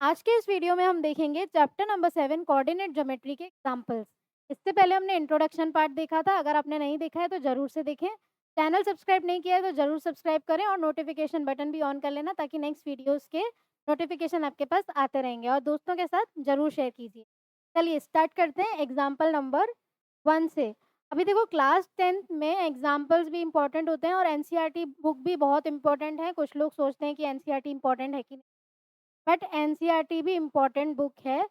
आज के इस वीडियो में हम देखेंगे चैप्टर नंबर 7 कोऑर्डिनेट ज्योमेट्री के एग्जांपल्स। इससे पहले हमने इंट्रोडक्शन पार्ट देखा था। अगर आपने नहीं देखा है तो ज़रूर से देखें। चैनल सब्सक्राइब नहीं किया है तो ज़रूर सब्सक्राइब करें और नोटिफिकेशन बटन भी ऑन कर लेना ताकि नेक्स्ट वीडियोस के नोटिफिकेशन आपके पास आते रहेंगे और दोस्तों के साथ ज़रूर शेयर कीजिए। चलिए स्टार्ट करते हैं एग्जाम्पल नंबर 1 से। अभी देखो क्लास 10th में एग्जाम्पल्स भी इंपॉर्टेंट होते हैं और एनसीईआरटी बुक भी बहुत इंपॉर्टेंट है। कुछ लोग सोचते हैं कि एनसीईआरटी इंपॉर्टेंट है कि नहीं, बट एनसीईआरटी भी इम्पोर्टेंट बुक है।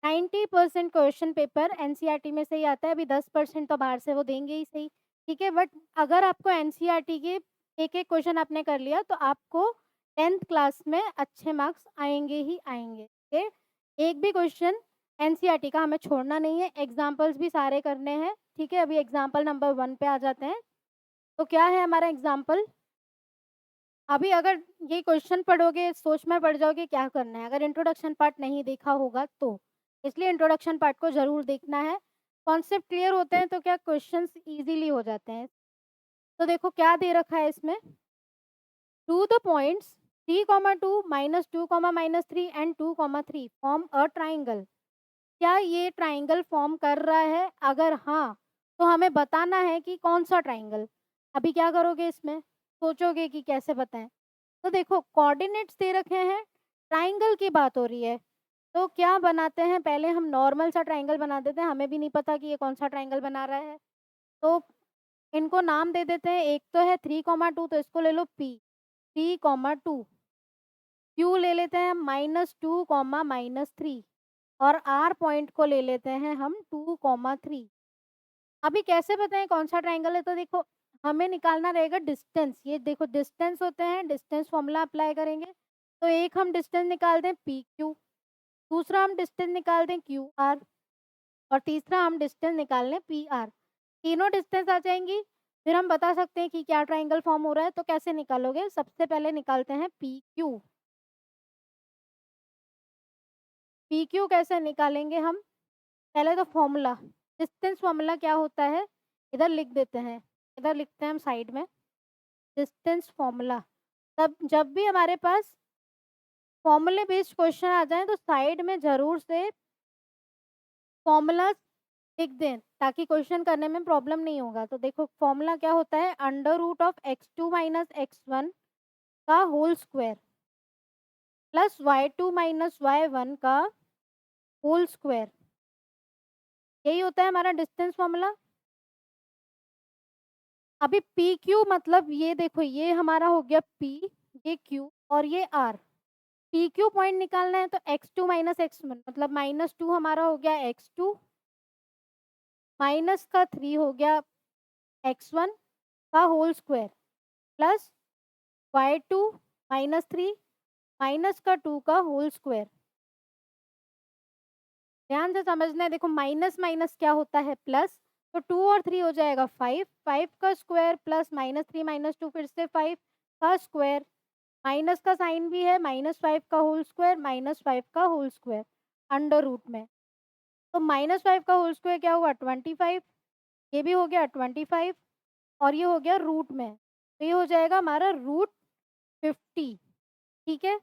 90% क्वेश्चन पेपर एनसीईआरटी में से ही आता है। अभी 10% तो बाहर से वो देंगे ही सही, ठीक है। बट अगर आपको एनसीईआरटी के एक-एक क्वेश्चन आपने कर लिया तो आपको 10th क्लास में अच्छे मार्क्स आएँगे ही आएँगे, ठीक है। एक भी क्वेश्चन एनसीईआरटी का हमें छोड़ना नहीं है, एग्ज़ाम्पल्स भी सारे करने हैं, ठीक है। अभी एग्ज़ाम्पल नंबर 1 पे आ जाते हैं। तो क्या है हमारा एग्ज़ाम्पल? अभी अगर ये क्वेश्चन पढ़ोगे, सोच में पड़ जाओगे क्या करना है, अगर इंट्रोडक्शन पार्ट नहीं देखा होगा तो। इसलिए इंट्रोडक्शन पार्ट को ज़रूर देखना है। कॉन्सेप्ट क्लियर होते हैं तो क्या क्वेश्चंस ईज़िली हो जाते हैं। तो देखो क्या दे रखा है इसमें, to the points 3, 2 -2, -3 and 2, 3 form a triangle. क्या ये ट्राइंगल फॉर्म कर रहा है? अगर हाँ, तो हमें बताना है कि कौन-सा ट्राइंगल। अभी क्या करोगे इसमें? सोचोगे कि कैसे बताएँ? तो देखो कोऑर्डिनेट्स दे रखे हैं, ट्राइंगल की बात हो रही है, तो क्या बनाते हैं, पहले हम नॉर्मल सा ट्राइंगल बना देते हैं, हमें भी नहीं पता कि ये कौन-सा ट्राइंगल बना रहा है। तो इनको नाम दे देते हैं, एक तो है 3, 2 तो इसको ले लो P, 3, 2, Q ले लेते हैं -2, -3 और R पॉइंट को ले लेते हैं हम 2, 3। अभी कैसे बताएँ कौन-सा ट्राइंगल है? तो देखो हमें निकालना रहेगा डिस्टेंस। ये देखो डिस्टेंस होते हैं, डिस्टेंस फ़ॉर्मूला अप्लाई करेंगे। तो एक हम डिस्टेंस निकालते हैं PQ, दूसरा हम डिस्टेंस निकालते हैं QR और तीसरा हम डिस्टेंस निकाल लें PR। तीनों डिस्टेंस आ जाएँगी, फिर हम बता सकते हैं कि क्या ट्राइंगल फ़ॉर्म हो रहा है। तो कैसे निकालोगे? सबसे पहले निकालते हैं PQ। PQ कैसे निकालेंगे हम? पहले तो फ़ॉर्मूला, डिस्टेंस फ़ॉर्मूला क्या होता है? इधर लिख देते हैं, इधर लिखते हैं हम साइड में। डिस्टेंस फॉर्मूला, तब जब भी हमारे पास फॉर्मूले बेस्ड क्वेश्चन आ जाए तो साइड में ज़रूर से फॉर्मूलाज़ लिख दें ताकि क्वेश्चन करने में प्रॉब्लम नहीं होगा। तो देखो फॉर्मूला क्या होता है, under root of x2 minus x1 का whole square plus y2 minus y1 का होल स्क्वायर, यही होता है हमारा डिस्टेंस फॉर्मूला। अभी पी क्यू मतलब ये देखो ये हमारा हो गया P, ये Q और ये R। पी क्यू पॉइंट निकालना है तो x2 माइनस x1 मतलब -2 हमारा हो गया x2, माइनस का 3 हो गया x1 का whole square plus y2 -3 minus का 2 का होल स्क्वायर। ध्यान से समझना है, देखो माइनस माइनस क्या होता है प्लस, तो 2 और 3 हो जाएगा 5, 5 का स्क्वायर प्लस -3 -2 फिर से 5 का स्क्वायर, माइनस का साइन भी है, -5 का होल स्क्वायर -5 का होल स्क्वायर अंडर रूट में। तो -5 का होल स्क्वायर क्या हुआ 25, ये भी हो गया 25 और ये हो गया रूट में, तो ये हो जाएगा हमारा रूट 50, ठीक है।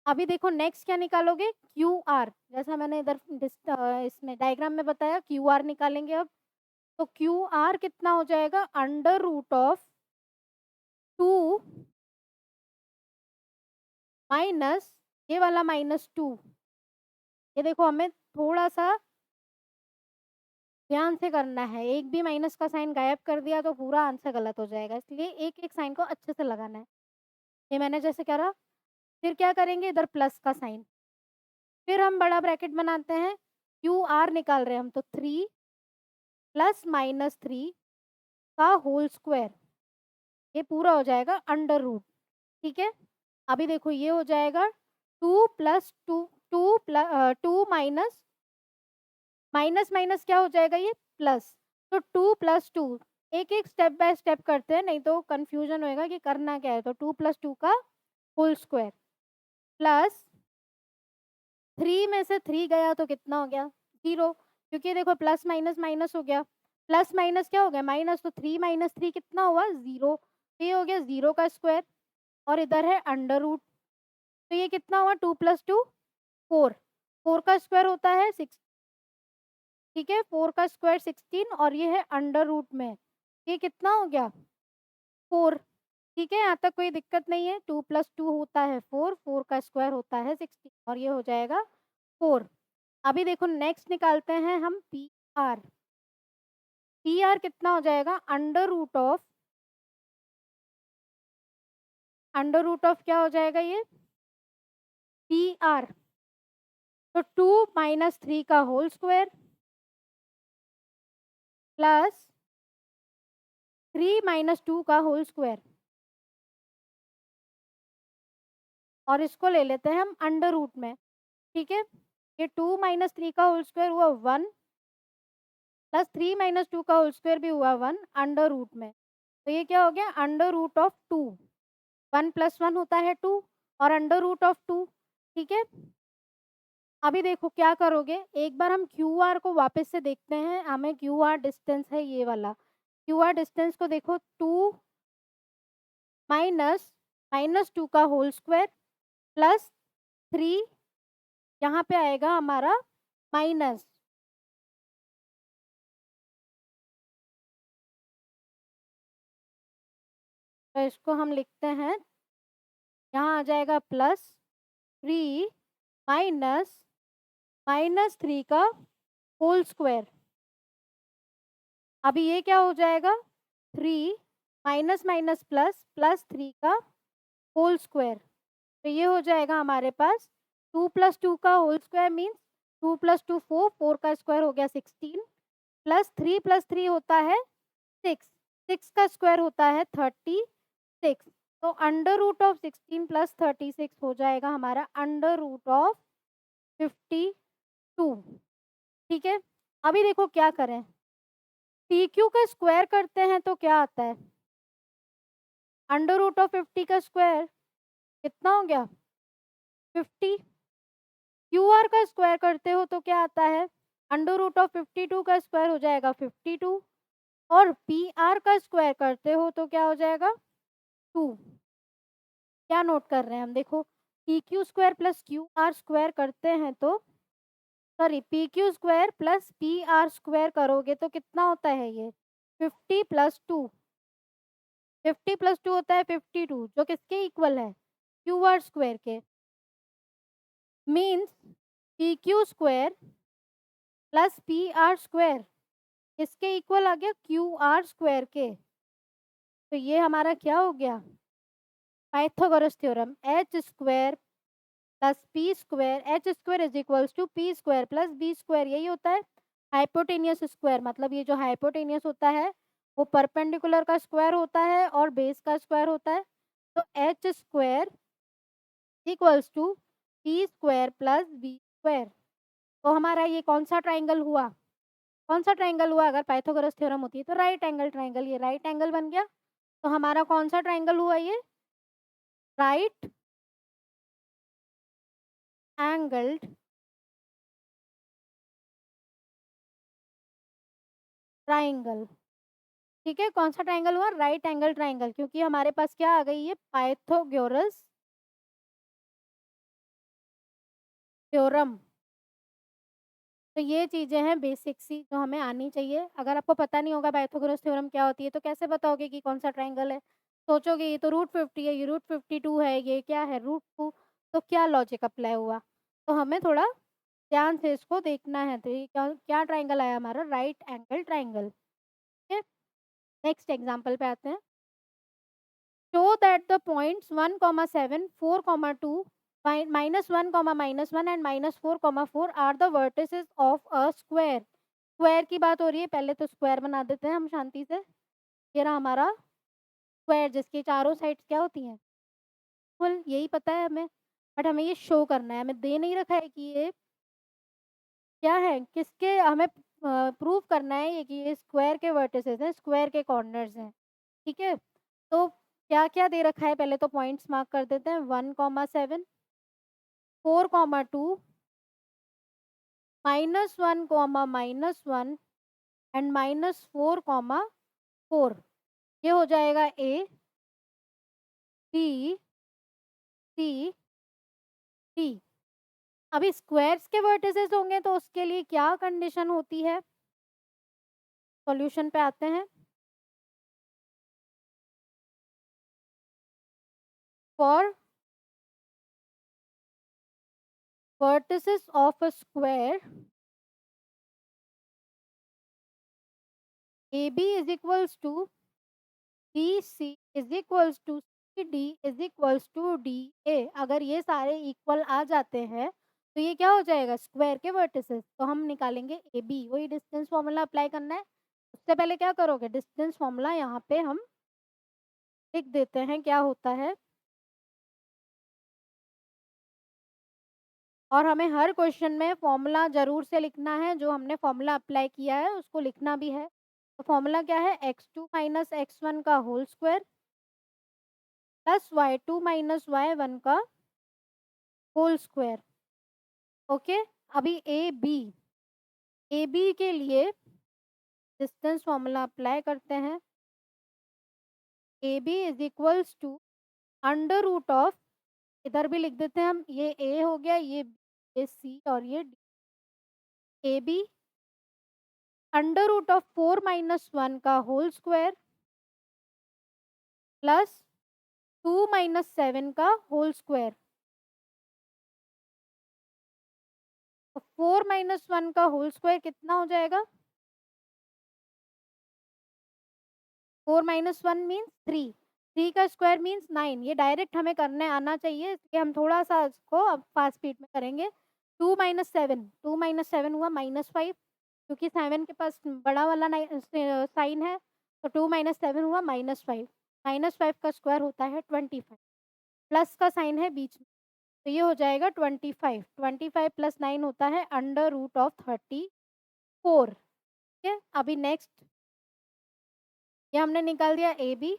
अभी देखो नेक्स्ट क्या निकालोगे, क्यू आर, जैसा मैंने इधर इसमें डायग्राम में बताया क्यू आर निकालेंगे अब। तो क्यू आर कितना हो जाएगा, अंडर रूट ऑफ 2 माइनस ये वाला -2। ये देखो हमें थोड़ा सा ध्यान से करना है, एक भी माइनस का साइन गायब कर दिया तो पूरा आंसर गलत हो जाएगा, इसलिए एक-एक साइन को अच्छे से लगाना है। ये मैंने जैसे करा, फिर क्या करेंगे इधर प्लस का साइन, फिर हम बड़ा ब्रैकेट बनाते हैं, क्यू आर निकाल रहे हैं हम तो 3 प्लस -3 का होल स्क्वायर, ये पूरा हो जाएगा अंडर रूट, ठीक है। अभी देखो ये हो जाएगा 2 प्लस 2, 2 माइनस माइनस माइनस क्या हो जाएगा ये प्लस, तो 2 प्लस 2, एक-एक स्टेप बाय स्टेप करते हैं नहीं तो कन्फ्यूजन होएगा कि करना क्या है। तो 2 प्लस 2 का होल स्क्वायर प्लस 3 में से 3 गया तो कितना हो गया 0, क्योंकि देखो प्लस माइनस माइनस हो गया, प्लस माइनस क्या हो गया माइनस, तो 3 माइनस 3 कितना हुआ 0, तो ये हो गया 0 का स्क्वायर और इधर है अंडर रूट, तो ये कितना हुआ 2 प्लस 2 4, 4 का स्क्वायर होता है 6, ठीक है, 4 का स्क्वायर 16 और ये है अंडर रूट में, ये कितना हो गया 4, ठीक है, यहाँ तक कोई दिक्कत नहीं है। 2 + 2 होता है 4, 4 का स्क्वायर होता है 16 और ये हो जाएगा 4। अभी देखो नेक्स्ट निकालते हैं हम पी आर। पी आर कितना हो जाएगा अंडर रूट ऑफ क्या हो जाएगा ये पी आर, तो 2 - 3 का होल स्क्वायर प्लस 3 - 2 का होल स्क्वायर और इसको ले लेते हैं हम अंडर रूट में, ठीक है। ये 2 - 3 का होल स्क्वायर हुआ 1 प्लस 3 - 2 का होल स्क्वायर भी हुआ 1 अंडर रूट में, तो ये क्या हो गया अंडर रूट ऑफ 2, 1 + 1 होता है 2 और अंडर रूट ऑफ 2, ठीक है। अभी देखो क्या करोगे, एक बार हम क्यू आर को वापस से देखते हैं, हमें क्यू आर डिस्टेंस है ये वाला, क्यू आर डिस्टेंस को देखो 2 माइनस -2 का होल स्क्वायर प्लस 3, यहाँ पे आएगा हमारा माइनस, तो इसको हम लिखते हैं, यहाँ आ जाएगा +3 माइनस -3 का होल स्क्वायर। अभी ये क्या हो जाएगा 3 माइनस माइनस प्लस प्लस 3 का होल स्क्वायर, तो ये हो जाएगा हमारे पास 2 + 2 का होल स्क्वायर मीन्स 2 + 2 4, 4 का स्क्वायर हो गया 16 प्लस 3 होता है 6, 6 का स्क्वायर होता है 36, तो अंडर रूट ऑफ 16 + 36 हो जाएगा हमारा अंडर रूट ऑफ 52, ठीक है। अभी देखो क्या करें, पी क्यू का स्क्वायर करते हैं तो क्या आता है अंडर रूट ऑफ 50 का स्क्वायर कितना हो गया 50, क्यू आर का स्क्वायर करते हो तो क्या आता है अंडर रूट ऑफ 52 का स्क्वायर हो जाएगा 52 और पी आर का स्क्वायर करते हो तो क्या हो जाएगा 2। क्या नोट कर रहे हैं हम, देखो P Q square plus Q R square करते हैं तो sorry P Q square plus P R square करोगे तो कितना होता है ये 50 + 2, 50 + 2 होता है 52 जो किसके इक्वल है क्यू आर स्क्वायर के, means P Q square plus P R square किसके इक्वल आ गया क्यू आर स्क्वायर के, तो ये हमारा क्या हो गया Pythagoras theorem H square plus P square, H square is equals to P square plus B square, यही होता है हाइपोटेनियस स्क्वायर, मतलब ये जो हाइपोटेनियस होता है वो परपेंडिकुलर का स्क्वायर होता है और बेस का स्क्वायर होता है, तो H square equals to P square plus B square, तो हमारा ये कौन सा ट्राइंगल हुआ, कौन सा ट्राइंगल हुआ, अगर पाइथागोरस थ्योरम होती है तो राइट एंगल ट्राइंगल, ये राइट एंगल बन गया, तो हमारा कौन सा ट्राइंगल हुआ ये राइट एंगल्ड ट्राइंगल, ठीक है। कौन सा ट्राइंगल हुआ राइट एंगल ट्राइंगल, क्योंकि हमारे पास क्या आ गई है पाइथागोरस थ्योरम, तो ये चीज़ें हैं बेसिक सी जो हमें आनी चाहिए। अगर आपको पता नहीं होगा पाइथागोरस थ्योरम क्या होती है तो कैसे बताओगे कि कौन सा ट्राइंगल है, सोचोगे ये तो √50 है, ये √52 है, ये क्या है √2, तो क्या लॉजिक अप्लाई हुआ, तो हमें थोड़ा ध्यान से इसको देखना है, तो ये क्या क्या ट्राइंगल आया हमारा राइट एंगल ट्राइंगल, ठीक है। नेक्स्ट एग्जाम्पल पे आते हैं, show that the points 1, 7, 4, 2, -1, -1 and -4, 4 are the vertices of a square। Square की बात हो रही है, पहले तो स्क्वायर बना देते हैं हम शांति से, ये रहा हमारा स्क्वायर जिसकी चारों साइड्स क्या होती हैं फुल, यही पता है हमें, बट हमें ये शो करना है, हमें दे नहीं रखा है कि ये क्या है, किसके हमें प्रूव करना है ये कि ये स्क्वायर के वर्टिसेस हैं, स्क्वायर के कॉर्नर्स हैं, ठीक है। तो क्या-क्या दे रखा है पहले तो पॉइंट्स मार्क कर देते हैं 1, 7, 4, 2, -1, -1 एंड -4, 4, ये हो जाएगा ए, बी, सी, डी, अभी स्क्वायर्स के वर्टिसेस होंगे तो उसके लिए क्या कंडीशन होती है? सॉल्यूशन पे आते हैं। For vertices of a square AB is equals to BC is equals to CD is equals to DA। अगर ये सारे इक्वल आ जाते हैं तो ये क्या हो जाएगा? स्क्वायर के वर्टिसेस। तो हम निकालेंगे AB, वही डिस्टेंस फॉर्मूला अप्लाई करना है। उससे पहले क्या करोगे? डिस्टेंस फॉर्मूला यहाँ पे हम लिख देते हैं, क्या होता है। और हमें हर क्वेश्चन में फॉर्मूला ज़रूर से लिखना है, जो हमने फॉर्मूला अप्लाई किया है उसको लिखना भी है। तो फॉर्मूला क्या है? x2 माइनस x1 का whole square plus y2 minus y1 का होल स्क्वायर। ओके, अभी ए बी के लिए डिस्टेंस फॉर्मूला अप्लाई करते हैं। A B is equals to under root of, इधर भी लिख देते हैं हम, ये ए हो गया, ये सी और ये D. A B under root of 4 - 1 का होल स्क्वायर प्लस 2 - 7 का होल स्क्वायर। तो 4 - 1 का होल स्क्वायर कितना हो जाएगा? 4 - 1 मीन्स 3, 3 का स्क्वायर मीन्स 9। ये डायरेक्ट हमें करने आना चाहिए, इसलिए हम थोड़ा सा इसको अब फास्ट स्पीड में करेंगे। 2 - 7 हुआ -5, क्योंकि 7 के पास बड़ा वाला साइन है। तो 2 - 7 हुआ -5, -5 का स्क्वायर होता है 25, प्लस का साइन है बीच में, तो ये हो जाएगा 25। 25 प्लस 9 होता है अंडर रूट ऑफ 34। ठीक है, अभी नेक्स्ट ये हमने निकाल दिया ए बी।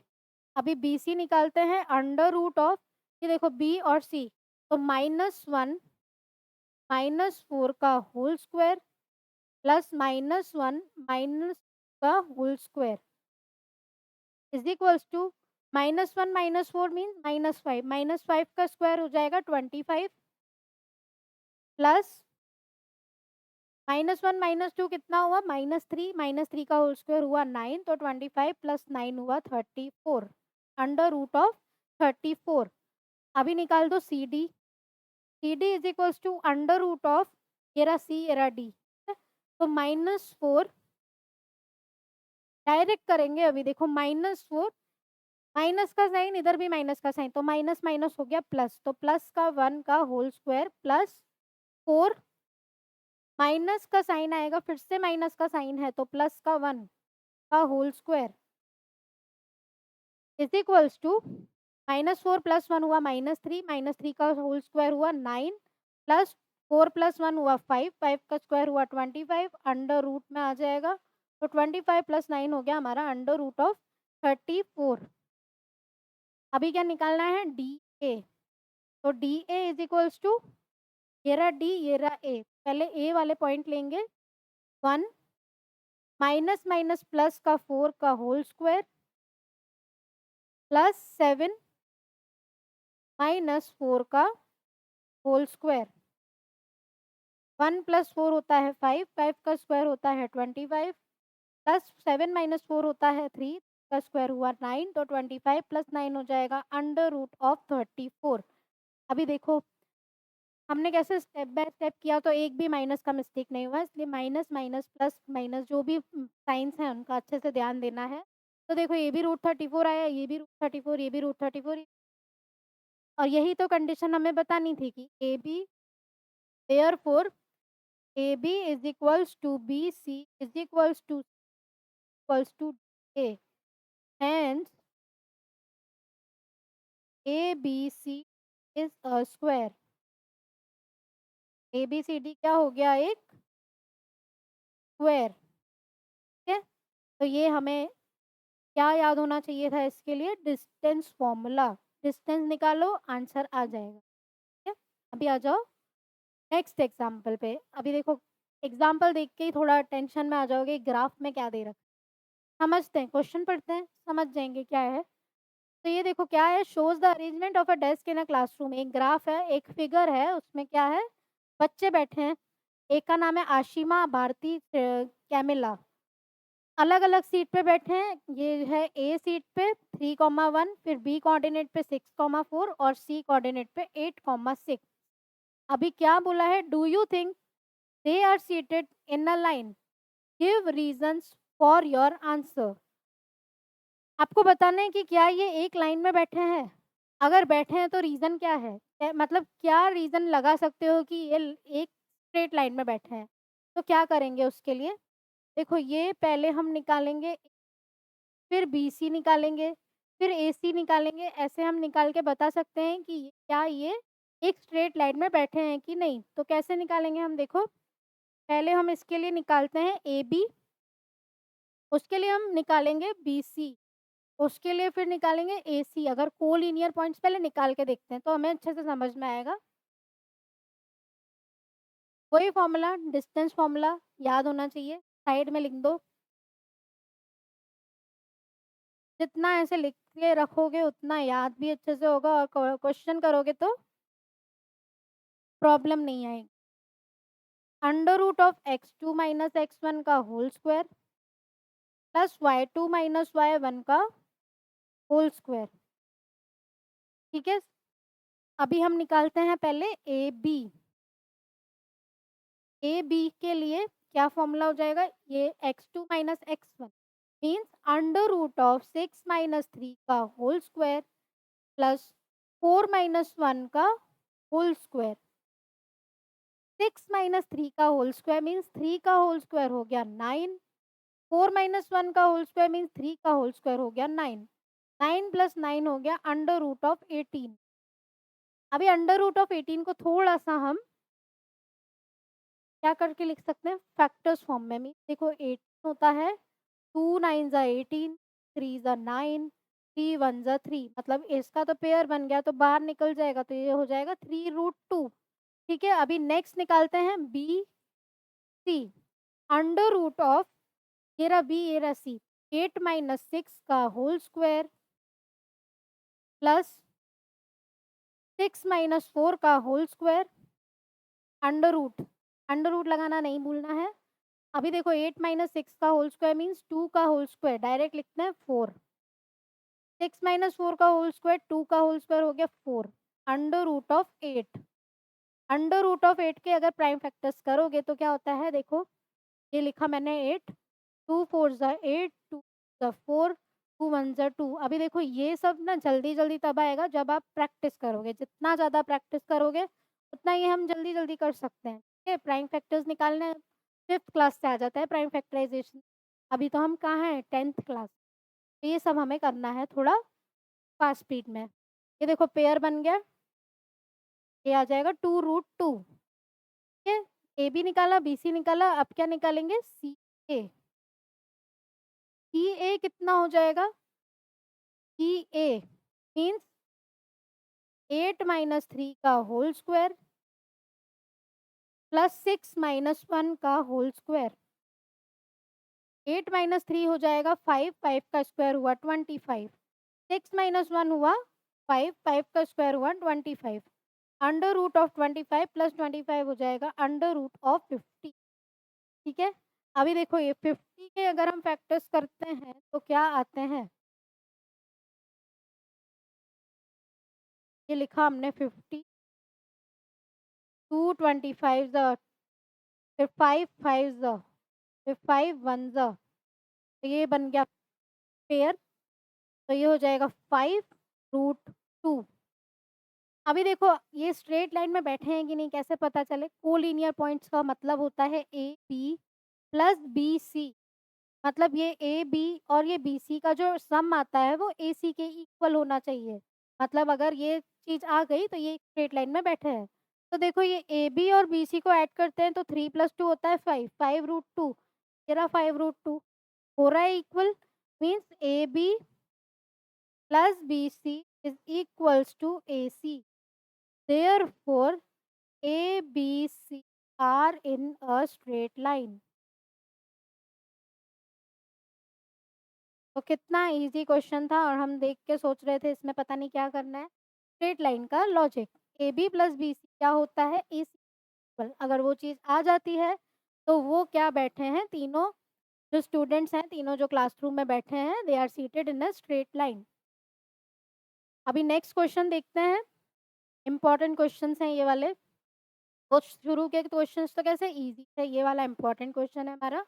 अभी बी सी निकालते हैं अंडर रूट ऑफ, ये देखो बी और सी, तो -1 -4 का होल स्क्वायर प्लस -1 माइनस का whole square is equals to -1 - 4 mean -5, -5 का स्क्वायर हो जाएगा 25 प्लस -1 - 2 कितना हुआ? -3, -3 का होल स्क्वायर हुआ 9, तो 25 प्लस 9 हुआ 34 अंडर रूट ऑफ 34। अभी निकाल दो C D. C D is equals to under root of, ये रहा सी ये रहा डी, तो -4 डायरेक्ट करेंगे। अभी देखो -4, माइनस का साइन, इधर भी माइनस का साइन, तो माइनस माइनस हो गया प्लस, तो प्लस का 1 का होल स्क्वायर प्लस 4, माइनस का साइन आएगा, फिर से माइनस का साइन है, तो प्लस का 1 का whole square is equals to -4 plus 1 हुआ -3, -3 का होल स्क्वायर हुआ 9 प्लस 4 प्लस 1 हुआ 5, 5 का स्क्वायर हुआ 25 अंडर रूट में आ जाएगा, तो 25 प्लस 9 हो गया हमारा अंडर रूट ऑफ 34। अभी क्या निकालना है? D A. तो D A is equals to, ये रहा डी ये रहा ए, पहले ए वाले पॉइंट लेंगे। 1 माइनस माइनस प्लस का 4 का होल स्क्वायर प्लस 7 -4 का होल स्क्वायर। 1 + 4 होता है 5, 5 का स्क्वायर होता है 25 प्लस 7 - 4 होता है 3 का स्क्वायर हुआ 9, तो 25 प्लस 9 हो जाएगा अंडर रूट ऑफ 34। अभी देखो हमने कैसे स्टेप बाय स्टेप किया, तो एक भी माइनस का मिस्टेक नहीं हुआ, इसलिए माइनस माइनस प्लस माइनस जो भी साइंस हैं उनका अच्छे से ध्यान देना है। तो देखो ये भी √34 आया, ये भी √34, ये भी √34, और यही तो कंडीशन हमें बतानी थी कि A B, therefore A B is equals to B C is equals to A, hence A B C is a square. A B C D क्या हो गया? एक स्क्वायर। ठीक है, तो ये हमें क्या याद होना चाहिए था इसके लिए? Distance formula. डिस्टेंस निकालो, आंसर आ जाएगा। ठीक है, अभी आ जाओ नेक्स्ट एग्जाम्पल पे। अभी देखो एग्जाम्पल देख के ही थोड़ा टेंशन में आ जाओगे, ग्राफ में क्या दे रखा है। समझते हैं, क्वेश्चन पढ़ते हैं, समझ जाएंगे क्या है। तो ये देखो क्या है, shows the arrangement of a desk in a classroom. एक ग्राफ है, एक फिगर है, उसमें क्या है? बच्चे बैठे हैं, एक का नाम है आशिमा, भारती, कैमिला। अलग-अलग सीट पे बैठे हैं, ये है ए सीट पे 3, 1, फिर बी कोऑर्डिनेट पे 6, 4 और सी कोऑर्डिनेट पे 8, 6। अभी क्या बोला है, do you think they are seated in a line? Give reasons for your answer. आपको बताना है कि क्या ये एक लाइन में बैठे हैं? अगर बैठे हैं तो रीज़न क्या है? मतलब क्या रीज़न लगा सकते हो कि ये एक स्ट्रेट लाइन में बैठे हैं? तो क्या करेंगे उसके लिए? देखो ये पहले हम निकालेंगे, फिर बीसी निकालेंगे, फिर एसी निकालेंगे, ऐसे हम निकाल के बता सकते हैं कि क्या ये एक स्ट्रेट लाइन में बैठे हैं कि नहीं। तो कैसे निकालेंगे हम देखो, पहले हम इसके लिए निकालते हैं एबी, उसके लिए हम निकालेंगे बीसी, उसके लिए फिर निकालेंगे एसी। अगर कोलिनियर पॉइंट्स पहले निकाल के देखते हैं तो हमें अच्छे से समझ में आएगा। वही फ़ॉर्मूला, डिस्टेंस फ़ॉर्मूला याद होना चाहिए, साइड में लिख दो। जितना ऐसे लिख के रखोगे उतना याद भी अच्छे से होगा और क्वेश्चन करोगे तो प्रॉब्लम नहीं आएगी। Under root of x2 minus x1 का whole square plus y2 minus y1 का होल स्क्वायर। ठीक है, अभी हम निकालते हैं पहले ए बी। ए बी के लिए क्या फॉर्मूला हो जाएगा, ये x2 minus x1 means under root of 6 minus 3 का होल स्क्वायर प्लस 4 माइनस 1 का होल स्क्वायर। 6 माइनस 3 का होल स्क्वायर मीन्स 3 का होल स्क्वायर हो गया 9, 4 माइनस 1 का होल स्क्वायर मीन्स 3 का होल स्क्वायर हो गया 9, 9 प्लस 9 हो गया अंडर रूट ऑफ 18। अभी अंडर रूट ऑफ 18 को थोड़ा सा हम क्या करके लिख सकते हैं, फैक्टर्स फॉर्म में। देखो 18 होता है 2 9 ज़ा 18, 3 ज़ा 9, 3 1 ज़ा 3, मतलब इसका तो पेयर बन गया तो बाहर निकल जाएगा, तो ये हो जाएगा 3√2। ठीक है, अभी नेक्स्ट निकालते हैं B C. Under root of, ये रहा बी ये रहा सी, 8 माइनस 6 का होल स्क्वायर प्लस 6 माइनस 4 का होल स्क्वायर अंडर रूट लगाना नहीं भूलना है। अभी देखो 8 माइनस 6 का होल स्क्वायर मीन्स 2 का होल स्क्वायर, डायरेक्ट लिखना है 4। 6 माइनस 4 का होल स्क्वायर, 2 का होल स्क्वायर हो गया 4 under root of 8। Under root of 8 के अगर प्राइम फैक्टर्स करोगे तो क्या होता है, देखो ये लिखा मैंने 8, 2 4 ज़ा 8, 2 ज़ा 4, 2 1 ज़ा 2। अभी देखो ये सब ना जल्दी जल्दी तब आएगा जब आप प्रैक्टिस करोगे, जितना ज़्यादा प्रैक्टिस करोगे उतना ये हम जल्दी जल्दी कर सकते हैं। ठीक है, प्राइम फैक्टर्स निकालने 5th क्लास से आ जाता है प्राइम फैक्टराइजेशन, अभी तो हम कहाँ हैं 10th क्लास। तो ये सब हमें करना है थोड़ा फास्ट स्पीड में। ये देखो पेयर बन गया, ये आ जाएगा 2√2। ठीक है, ए बी निकाला, बी सी निकाला, अब क्या निकालेंगे सी ए। सी ए कितना हो जाएगा, सी ए मीन्स 8 माइनस 3 का होल स्क्वायर प्लस 6 माइनस 1 का होल स्क्वायर। 8 माइनस 3 हो जाएगा 5, 5 का स्क्वायर हुआ 25, 6 माइनस 1 हुआ 5, 5 का स्क्वायर हुआ 25। अंडर रूट ऑफ 25 प्लस 25 हो जाएगा अंडर रूट ऑफ 50। ठीक है, अभी देखो ये 50 के अगर हम फैक्टर्स करते हैं तो क्या आते हैं, ये लिखा हमने 50, 2 25 ज़ा, फिर 5 5 ज़ा, फिर 5 1 ज़ा, तो ये बन गया पेयर, तो ये हो जाएगा 5√2। अभी देखो ये स्ट्रेट लाइन में बैठे हैं कि नहीं कैसे पता चले, कोलिनियर पॉइंट्स का मतलब होता है A B plus B C, मतलब ये ए बी और ये बी सी का जो सम आता है वो ए सी के इक्वल होना चाहिए। मतलब अगर ये चीज़ आ गई तो ये स्ट्रेट लाइन में बैठे हैं। तो देखो ये ए बी और बी सी को ऐड करते हैं तो 3 + 2 होता है 5, 5√2, ये रहा 5√2 हो रहा है equal, means A B plus B C is equals to A C. Therefore A B C are in a straight line. तो कितना इजी क्वेश्चन था और हम देख के सोच रहे थे इसमें पता नहीं क्या करना है। स्ट्रेट लाइन का logic, A B plus B C क्या होता है, ए सी इक्वल। अगर वो चीज़ आ जाती है तो वो क्या बैठे हैं तीनों जो स्टूडेंट्स हैं, तीनों जो क्लासरूम में बैठे हैं, they are seated in a straight line. अभी नेक्स्ट क्वेश्चन देखते हैं। इम्पोर्टेंट क्वेश्चंस हैं ये वाले। वो शुरू के क्वेश्चंस तो कैसे इजी थे, ये वाला इम्पोर्टेंट क्वेश्चन है हमारा,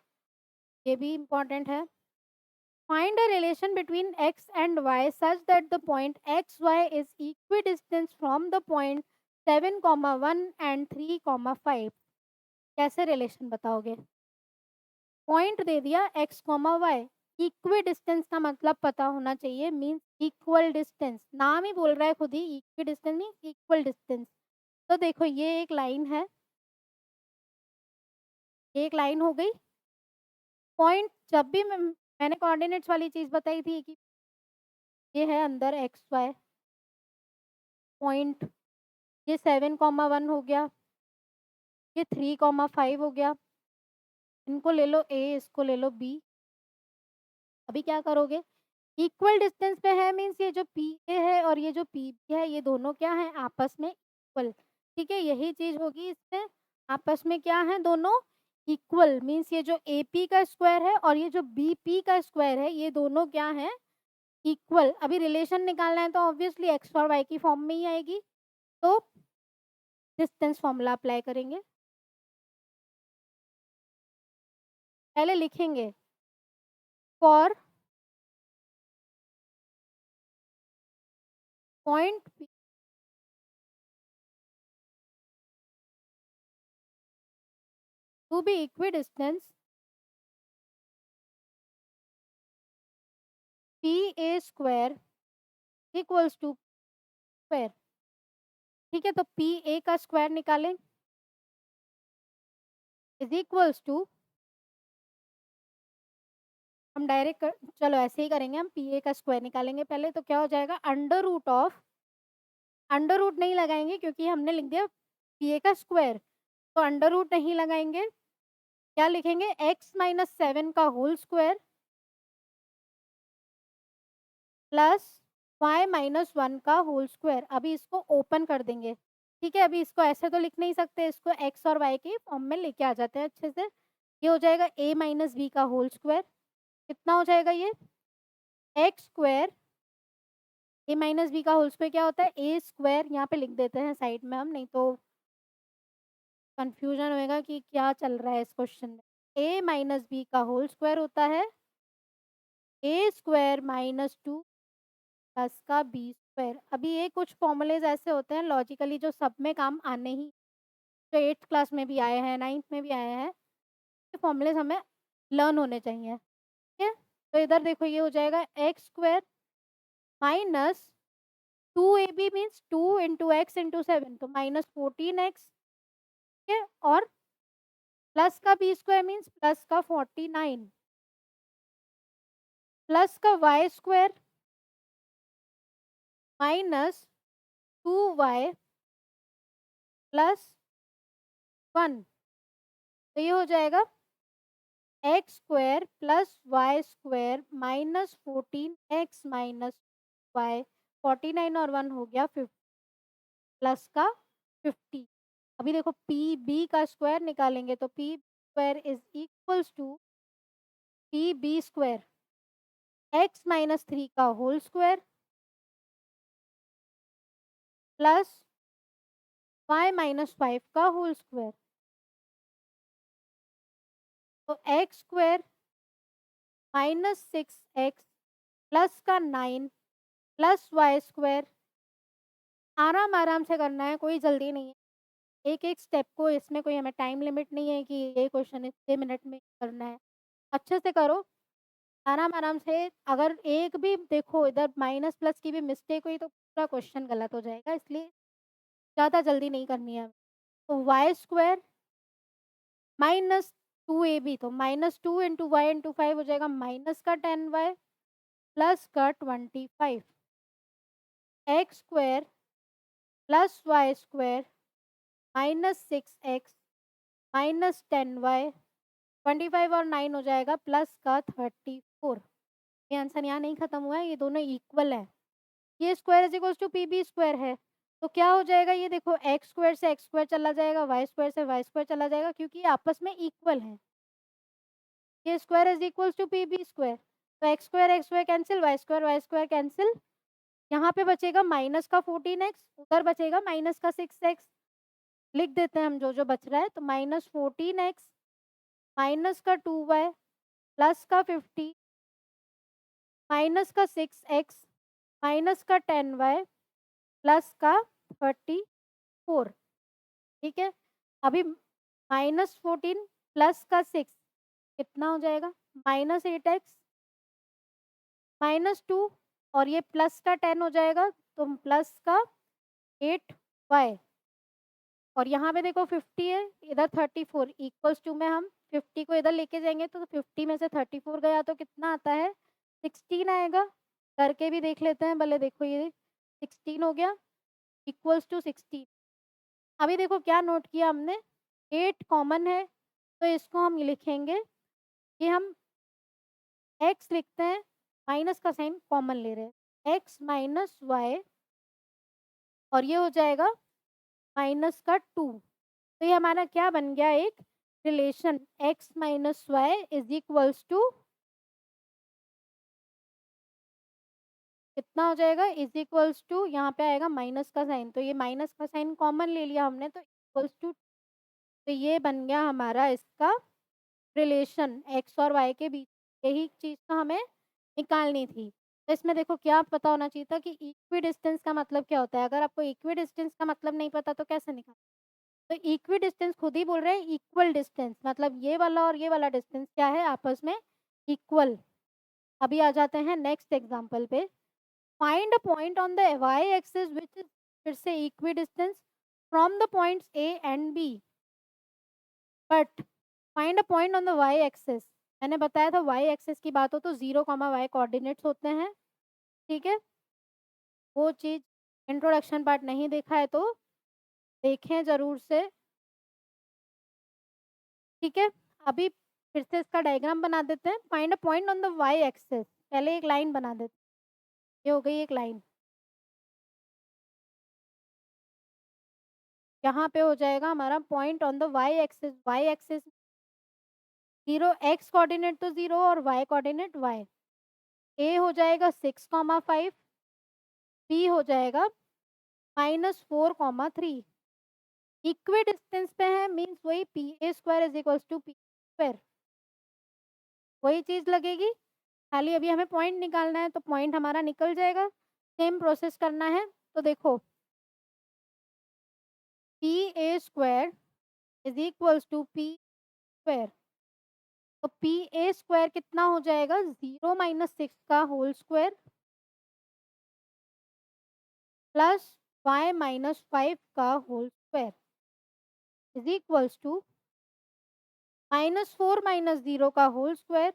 ये भी इम्पोर्टेंट है। Find a relation between x and y such that the point X Y is equidistance from the point 7,1 and 3,5। कैसे रिलेशन बताओगे? पॉइंट दे दिया x, y, इक्वी डिस्टेंस का मतलब पता होना चाहिए, मीन्स इक्वल डिस्टेंस। नाम ही बोल रहा है खुद ही, equidistance means equal distance. तो देखो ये एक लाइन है, ये एक लाइन हो गई। पॉइंट जब भी मैंने कोऑर्डिनेट्स वाली चीज़ बताई थी कि ये है अंदर एक्स वाई पॉइंट, ये 7,1 हो गया, ये 3,5 हो गया। इनको ले लो ए, इसको ले लो बी। अभी क्या करोगे? इक्वल डिस्टेंस पे है मीन्स ये जो पी ए है और ये जो पी बी है, ये दोनों क्या है आपस में इक्वल। ठीक है, यही चीज़ होगी इसमें, आपस में क्या है दोनों इक्वल। मीन्स ये जो ए पी का स्क्वायर है और ये जो बी पी का स्क्वायर है, ये दोनों क्या है इक्वल। अभी रिलेशन निकालना है तो ऑब्वियसली एक्स और वाई की फॉर्म में ही आएगी, तो डिस्टेंस फॉर्मूला अप्लाई करेंगे। पहले लिखेंगे for point to be equidistance P A square equals to square. ठीक है, तो पी ए का स्क्वायर निकालें इज इक्वल्स टू, हम डायरेक्ट चलो ऐसे ही करेंगे, हम पी ए का स्क्वायर निकालेंगे पहले, तो क्या हो जाएगा under root of, under root नहीं लगाएंगे क्योंकि हमने लिख दिया पी ए का स्क्वायर, तो अंडर रूट नहीं लगाएंगे। क्या लिखेंगे x-7 का होल स्क्वायर प्लस y-1 का होल स्क्वायर। अभी इसको ओपन कर देंगे। ठीक है, अभी इसको ऐसे तो लिख नहीं सकते, इसको x और y के फॉर्म में लेके आ जाते हैं अच्छे से। ये हो जाएगा a माइनस बी का होल स्क्वायर। कितना हो जाएगा ये एक्स स्क्वायर, ए माइनस बी का होल स्क्वायर क्या होता है ए स्क्वायर। यहाँ पे लिख देते हैं साइड में हम, नहीं तो कंफ्यूजन होएगा कि क्या चल रहा है इस क्वेश्चन में। ए माइनस बी का होल स्क्वायर होता है ए स्क्वायर माइनस 2 प्लस का बी स्क्वायर। अभी ये कुछ फॉर्मूलेज ऐसे होते हैं लॉजिकली जो सब में काम आने ही, जो 8th क्लास में भी आए हैं, 9th में भी आए हैं, ये फॉर्मूलेज हमें लर्न होने चाहिए। ठीक है, तो इधर देखो ये हो जाएगा X square minus 2ab means 2 into x into 7, तो माइनस 14x। ठीक है, और प्लस का बी स्क्वायर मीन्स प्लस का 49 प्लस का Y square minus 2y plus 1, तो ये हो जाएगा X square plus Y square minus 14x minus Y, 49 और 1 हो गया 50 प्लस का 50। अभी देखो पी बी का स्क्वायर निकालेंगे तो P square is equals to P B square x-3 का होल स्क्वायर प्लस y-5 का होल स्क्वायर। तो x square minus 6x plus का 9 प्लस वाई स्क्वायर। आराम आराम से करना है, कोई जल्दी नहीं है। एक एक स्टेप को, इसमें कोई हमें टाइम लिमिट नहीं है कि ये क्वेश्चन इतने मिनट में करना है। अच्छे से करो, आराम आराम से। अगर एक भी देखो इधर माइनस प्लस की भी मिस्टेक हुई तो पूरा क्वेश्चन गलत हो जाएगा, इसलिए ज़्यादा जल्दी नहीं करनी है। तो वाई स्क्वायर माइनस 2ab, तो माइनस 2 इंटू वाई इंटू 5 हो जाएगा माइनस का 10y प्लस का 25। X square plus Y square minus 6x minus 10y, 25 और 9 हो जाएगा प्लस का 34। ये आंसर यहाँ नहीं खत्म हुआ है, ये दोनों इक्वल है। ये square is equals to P B square है, तो क्या हो जाएगा ये देखो, एक्स स्क्वायर से एक्स स्क्वायर चला जाएगा, वाई स्क्वायर से वाई स्क्वायर चला जाएगा, क्योंकि ये आपस में इक्वल हैं। ये square is equals to P B square. तो x square cancel, y square cancel. यहाँ पे बचेगा माइनस का 14x, उधर बचेगा माइनस का 6x। लिख देते हैं हम जो जो बच रहा है। तो माइनस 14x माइनस का 2y प्लस का 50 माइनस का 6x माइनस का 10y प्लस का 34। ठीक है, अभी माइनस 14 प्लस का 6 कितना हो जाएगा, माइनस 8x माइनस 2, और ये प्लस का 10 हो जाएगा तो प्लस का 8y, और यहाँ पे देखो 50 है, इधर 34 इक्वल्स टू में हम 50 को इधर लेके जाएंगे तो 50 में से 34 गया तो कितना आता है, 16 आएगा। करके भी देख लेते हैं भले। देखो ये 16 हो गया, इक्वल्स टू 16। अभी देखो क्या नोट किया हमने, 8 कॉमन है तो इसको हम लिखेंगे कि हम x लिखते हैं, माइनस का साइन कॉमन ले रहे हैं, x माइनस वाई, और ये हो जाएगा माइनस का 2। तो ये हमारा क्या बन गया, एक relation, x minus Y is equals to कितना हो जाएगा, इज इक्वल्स टू, यहाँ पे आएगा माइनस का साइन, तो ये माइनस का साइन कॉमन ले लिया हमने तो इक्वल्स टू। तो ये बन गया हमारा इसका रिलेशन x और y के बीच। यही चीज़ तो हमें निकालनी थी। तो इसमें देखो क्या पता होना चाहिए था कि इक्वी डिस्टेंस का मतलब क्या होता है। अगर आपको इक्वी डिस्टेंस का मतलब नहीं पता तो कैसे निकाल। तो इक्वी डिस्टेंस खुद ही बोल रहे हैं इक्वल डिस्टेंस, मतलब ये वाला और ये वाला डिस्टेंस क्या है, आपस में इक्वल। अभी आ जाते हैं नेक्स्ट एग्जांपल पे। Find a point on the Y axis which is फिर से equidistance from the points A and B, but find a point on the Y axis. मैंने बताया था वाई एक्सिस की बात हो तो 0, y कोऑर्डिनेट्स होते हैं। ठीक है, वो चीज़ इंट्रोडक्शन पार्ट नहीं देखा है तो देखें ज़रूर से। ठीक है, अभी फिर से इसका डायग्राम बना देते हैं। Find a point on the Y axis, पहले एक लाइन बना देते हैं। ये हो गई एक लाइन, यहाँ पे हो जाएगा हमारा point on the Y axis. Y axis 0, X coordinate तो 0 और वाई कोऑर्डिनेट वाई। ए हो जाएगा 6,5, बी हो जाएगा -4,3। इक्वी डिस्टेंस पे है मीन्स वही P A square is equals to P square, वही चीज़ लगेगी। खाली अभी हमें पॉइंट निकालना है तो पॉइंट हमारा निकल जाएगा। सेम प्रोसेस करना है। तो देखो P A square is equals to P square, तो पी ए स्क्वायर कितना हो जाएगा, 0 माइनस 6 का whole square plus y minus 5 का whole square is equals to -4 minus 0 का whole square.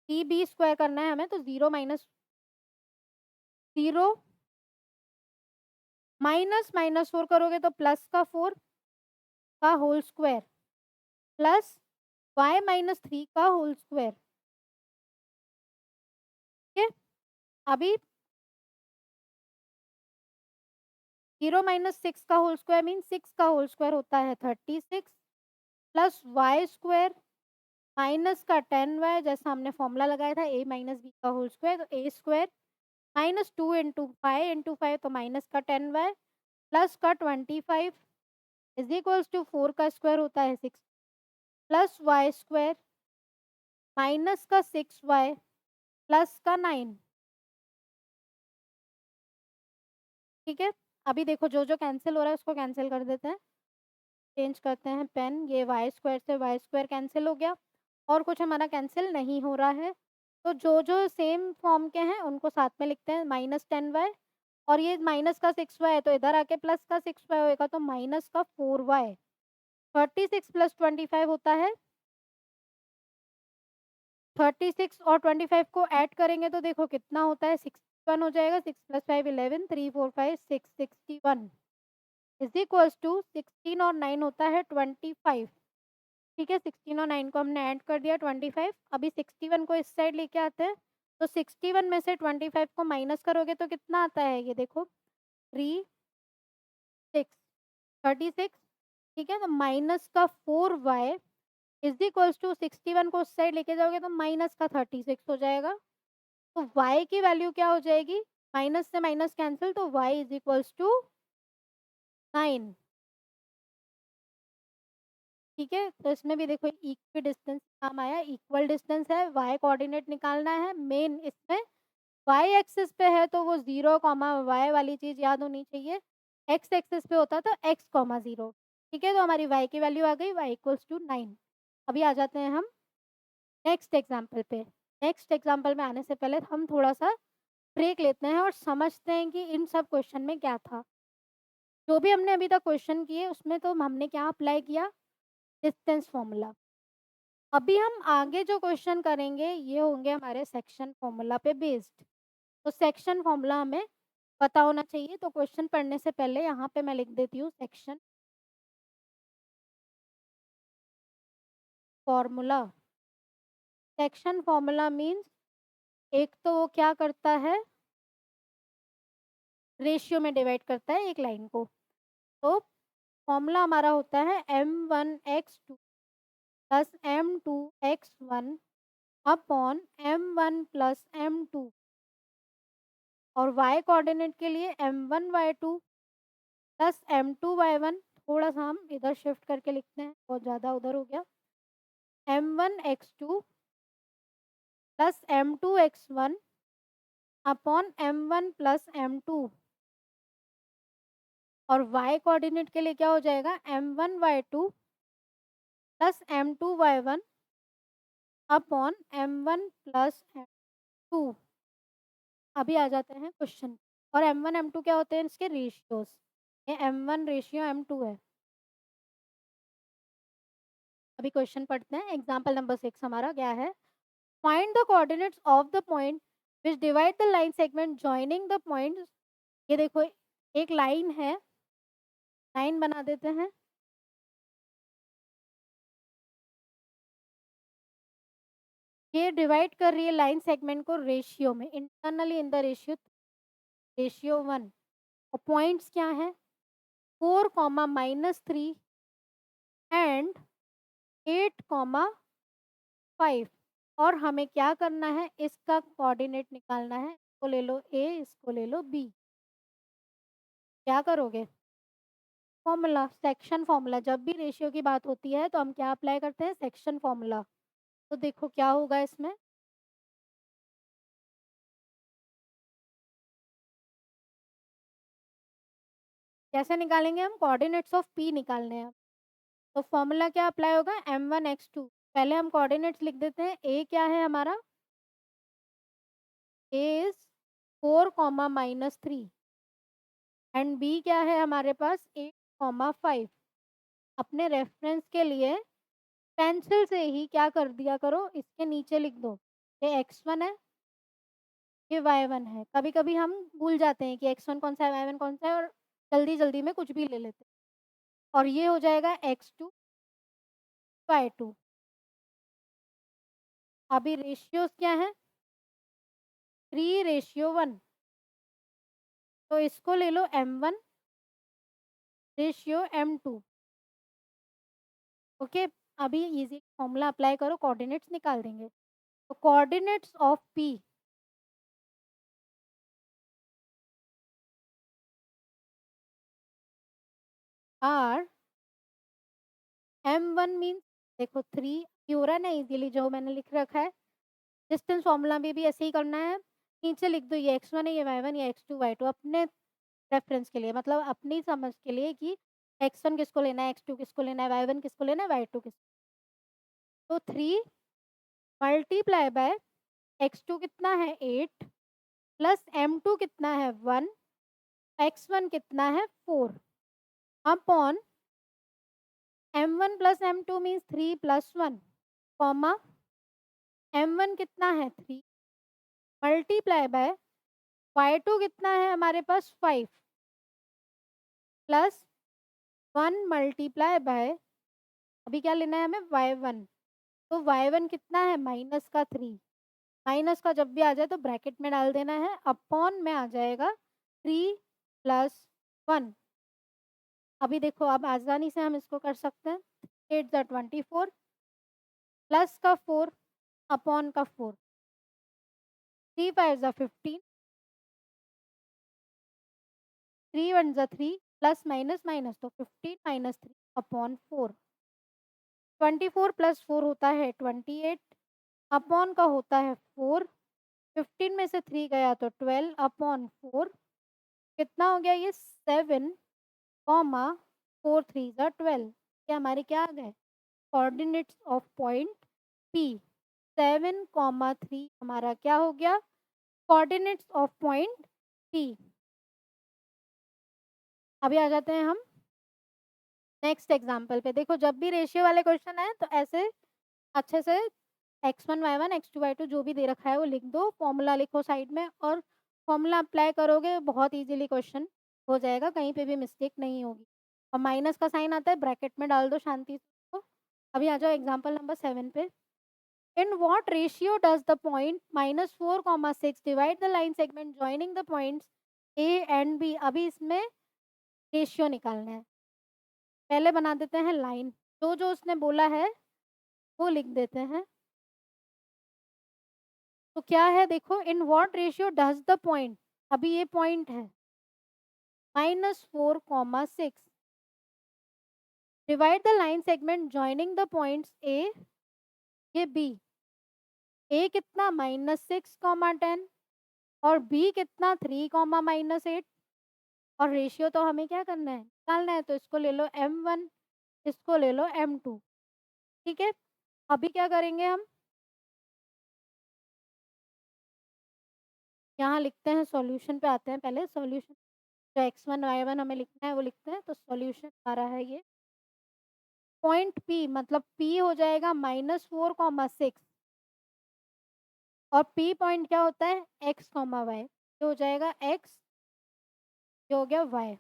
P B square करना है हमें तो 0 माइनस 0 माइनस -4 करोगे तो प्लस का 4 का whole square plus y minus 3 का होल स्क्वायर। ठीक है, अभी 0 माइनस 6 का होल स्क्वायर मीन 6 का होल स्क्वायर होता है 36 प्लस वाई स्क्वायर माइनस का 10y, जैसा हमने फॉर्मूला लगाया था a माइनस बी का होल स्क्वायर, तो a स्क्वायर माइनस 2 इंटू 5 तो माइनस का 10y प्लस का 25 इज इक्वल्स टू 4 का स्क्वायर होता है 6 प्लस वाई स्क्वायर माइनस का 6y प्लस का 9। ठीक है, अभी देखो जो जो कैंसिल हो रहा है उसको कैंसिल कर देते हैं। चेंज करते हैं पेन, ये वाई स्क्वायर से वाई स्क्वायर कैंसिल हो गया और कुछ हमारा कैंसिल नहीं हो रहा है। तो जो जो सेम फॉर्म के हैं उनको साथ में लिखते हैं, -10y, और ये माइनस का 6y है तो इधर आके प्लस का 6y होएगा तो माइनस का 4y। 36 प्लस 25 होता है 36, और 25 को ऐड करेंगे तो देखो कितना होता है, 61 हो जाएगा। 6 प्लस 5 11, 3 4 5 6 61 इज इक्वल्स टू 16 और 9 होता है 25। ठीक है, 16 और 9 को हमने ऐड कर दिया 25। अभी 61 को इस साइड लेके आते हैं तो 61 में से 25 को माइनस करोगे तो कितना आता है ये देखो 3, 6, 36, ठीक है? तो माइनस का 4y इज़ इक्वल्स टू 61 को उस साइड लेके जाओगे तो माइनस का 36 हो जाएगा। तो y की वैल्यू क्या हो जाएगी? माइनस से माइनस कैंसल तो y इज़ इक्वल्स टू 9, ठीक है? तो इसमें भी देखो इक्वी डिस्टेंस काम आया, इक्वल डिस्टेंस है, y कोऑर्डिनेट निकालना है। मेन इसमें y एक्सिस पे है तो वो 0, y वाली चीज़ याद होनी चाहिए। x एक्सिस पे होता तो x, 0, ठीक है? तो हमारी y की वैल्यू आ गई y इक्वल्स टू 9। अभी आ जाते हैं हम नेक्स्ट एग्ज़ाम्पल पे। नेक्स्ट एग्ज़ाम्पल में आने से पहले हम थोड़ा-सा ब्रेक लेते हैं और समझते हैं कि इन सब क्वेश्चन में क्या था। जो भी हमने अभी तक क्वेश्चन किए उसमें तो हमने क्या अप्लाई किया? Distance formula. अभी हम आगे जो क्वेश्चन करेंगे ये होंगे हमारे सेक्शन फ़ॉर्मूला पे बेस्ड। तो सेक्शन फ़ॉर्मूला हमें पता होना चाहिए, तो क्वेश्चन पढ़ने से पहले यहाँ पे मैं लिख देती हूँ section formula. Section formula means एक तो वो क्या करता है, रेशियो में डिवाइड करता है एक लाइन को। तो फ़ॉर्मूला हमारा होता है m1x2 plus m2x1 upon m1 plus m2, और y कोऑर्डिनेट के लिए m1y2 प्लस m2y1। थोड़ा-सा हम इधर शिफ्ट करके लिखते हैं, बहुत ज़्यादा उधर हो गया। m1x2 plus m2x1 upon m1 plus m2, और y कोऑर्डिनेट के लिए क्या हो जाएगा m1y2 plus m2y1 upon m1 plus m2। अभी आ जाते हैं क्वेश्चन, और m1 m2 क्या होते हैं इसके रेशियोज़। ये m1 रेशियो m2 है। अभी क्वेश्चन पढ़ते हैं। एग्जांपल नंबर 6 हमारा क्या है? Find the coordinates of the point which divide the line segment joining the points. ये देखो एक लाइन है, लाइन बना देते हैं। ये डिवाइड कर रही है लाइन सेगमेंट को रेशियो में, internally in the ratio, ratio 1। और पॉइंट्स क्या हैं? 4, -3 एंड 8, 5। और हमें क्या करना है? इसका कोऑर्डिनेट निकालना है। इसको ले लो A, इसको ले लो B। क्या करोगे? Formula, section formula. जब भी रेशियो की बात होती है तो हम क्या अप्लाई करते हैं? Section formula. तो देखो क्या होगा इसमें, कैसे निकालेंगे हम? कोऑर्डिनेट्स ऑफ P निकालने हैं। तो फॉर्मूला क्या अप्लाई होगा? m1x2। पहले हम कोऑर्डिनेट्स लिख देते हैं। A क्या है हमारा? A इज़ 4, -3 एंड B क्या है हमारे पास? 8, 5। अपने रेफरेंस के लिए पेंसिल से ही क्या कर दिया करो, इसके नीचे लिख दो। ये x1 है, ये y1 है। कभी-कभी हम भूल जाते हैं कि x1 कौन सा है, y1 कौन सा है, और जल्दी-जल्दी में कुछ भी ले लेते हैं। और ये हो जाएगा x2, y2। अभी रेशियोज़ क्या हैं? 3:1। तो इसको ले लो m1 रेशियो m2। ओके, अभी ईज़ी फॉर्मूला अप्लाई करो, कोऑर्डिनेट्स निकाल देंगे। तो coordinates of P are m1 means देखो 3, ये हो रहा है ना इज़िली जो मैंने लिख रखा है। डिस्टेंस फॉर्मूला में भी ऐसे ही करना है। नीचे लिख दो ये x1 है, ये y1, ये x2, y2 अपने रेफरेंस के लिए, मतलब अपनी समझ के लिए कि x1 किसको लेना है, x2 किसको लेना है, y1 किसको लेना है, y2 किसको। तो 3 मल्टीप्लाई बाय x2 कितना है 8 प्लस m2 कितना है 1, x1 कितना है 4 upon m1 plus m2 means 3 plus 1, comma m1 कितना है 3 मल्टीप्लाई बाय y2 कितना है हमारे पास 5 प्लस 1 मल्टीप्लाई बाय, अभी क्या लेना है हमें? y1। तो y1 कितना है? माइनस का 3। माइनस का जब भी आ जाए तो ब्रैकेट में डाल देना है, अपॉन में आ जाएगा 3 प्लस 1। अभी देखो अब आसानी से हम इसको कर सकते हैं, 8 ज़ा 24 प्लस का 4 अपॉन का 4, 3 5 ज़ा 15, 3 1 ज़ा 3 प्लस माइनस माइनस तो 15 माइनस 3 अपॉन 4। 24 प्लस 4 होता है 28, अपॉन का होता है 4, 15 में से 3 गया तो 12 अपॉन 4, कितना हो गया ये 7 कॉमा 4 3 ज़ा 12। ये हमारे क्या आ गए coordinates of point P. 7 comma 3 हमारा क्या हो गया कोऑर्डिनेट्स ऑफ पॉइंट पी। अभी आ जाते हैं हम नेक्स्ट एग्जांपल पे। देखो जब भी रेशियो वाले क्वेश्चन आए तो ऐसे अच्छे से x1 y1 x2 y2 जो भी दे रखा है वो लिख दो, फॉर्मूला लिखो साइड में और फॉर्मूला अप्लाई करोगे बहुत इजीली क्वेश्चन हो जाएगा, कहीं पे भी मिस्टेक नहीं होगी। और माइनस का साइन आता है ब्रैकेट में डाल दो शांति से उसको। अभी आ जाओ एग्जांपल नंबर 7 पे। In what ratio does the point -4, 6 divide the line segment joining the points A and B. अभी इसमें रेशियो निकालना है। पहले बना देते हैं लाइन, जो जो उसने बोला है वो लिख देते हैं। तो क्या है देखो, इन what ratio does the point, अभी ये पॉइंट है -4, 6 divide the line segment joining the points ए, ये बी। ए कितना -6, 10 और बी कितना 3, -8। और रेशियो तो हमें क्या करना है निकालना है, तो इसको ले लो m1, इसको ले लो m2। ठीक है, अभी क्या करेंगे हम यहाँ लिखते हैं, सॉल्यूशन पे आते हैं। पहले सॉल्यूशन जो x1 y1 हमें लिखना है वो लिखते हैं। तो सॉल्यूशन आ रहा है ये पॉइंट P, मतलब P हो जाएगा -4, 6 और P पॉइंट क्या होता है x, y। ये हो जाएगा x, ये हो गया y।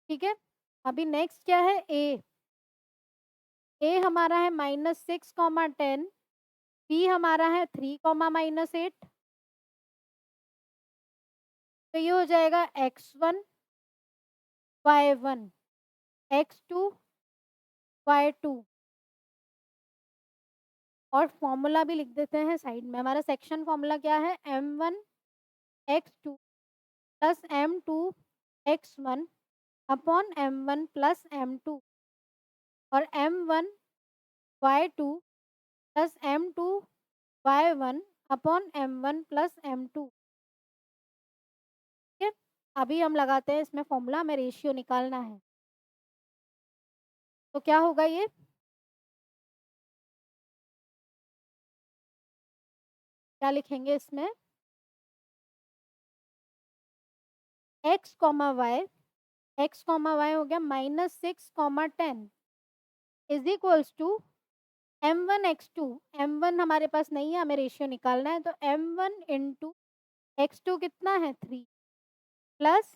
ठीक है, अभी नेक्स्ट क्या है A हमारा है -6, 10, P हमारा है 3, -8। तो ये हो जाएगा x1 y1 x2 y2। और फॉर्मूला भी लिख देते हैं साइड में। हमारा सेक्शन फॉर्मूला क्या है m1 x2 plus m2 x1 upon m1 plus m2 और m1 y2 plus m2 y1 upon m1 plus m2। ठीक है, अभी हम लगाते हैं इसमें फॉर्मूला, हमें रेशियो निकालना है। तो क्या होगा ये क्या लिखेंगे इसमें x, y, x, y हो गया -6, 10 is equals to m1 x2। m1 हमारे पास नहीं है, हमें रेशियो निकालना है, तो m1 इंटू x2 कितना है 3 प्लस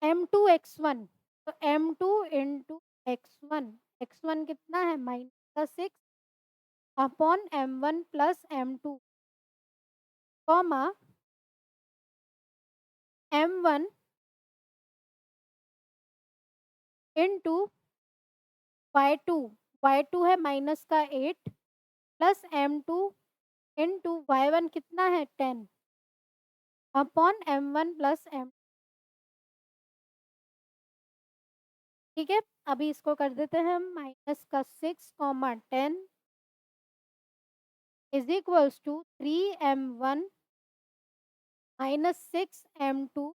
m2 x1। तो m2 इंटू x1 कितना है -6 upon m1 plus m2 comma m1 into y2 है माइनस का 8 प्लस m2 इंटू y1 कितना है 10 अपॉन m1 प्लस m। ठीक है, अभी इसको कर देते हैं हम -6, 10 is equals to 3m1 -6m2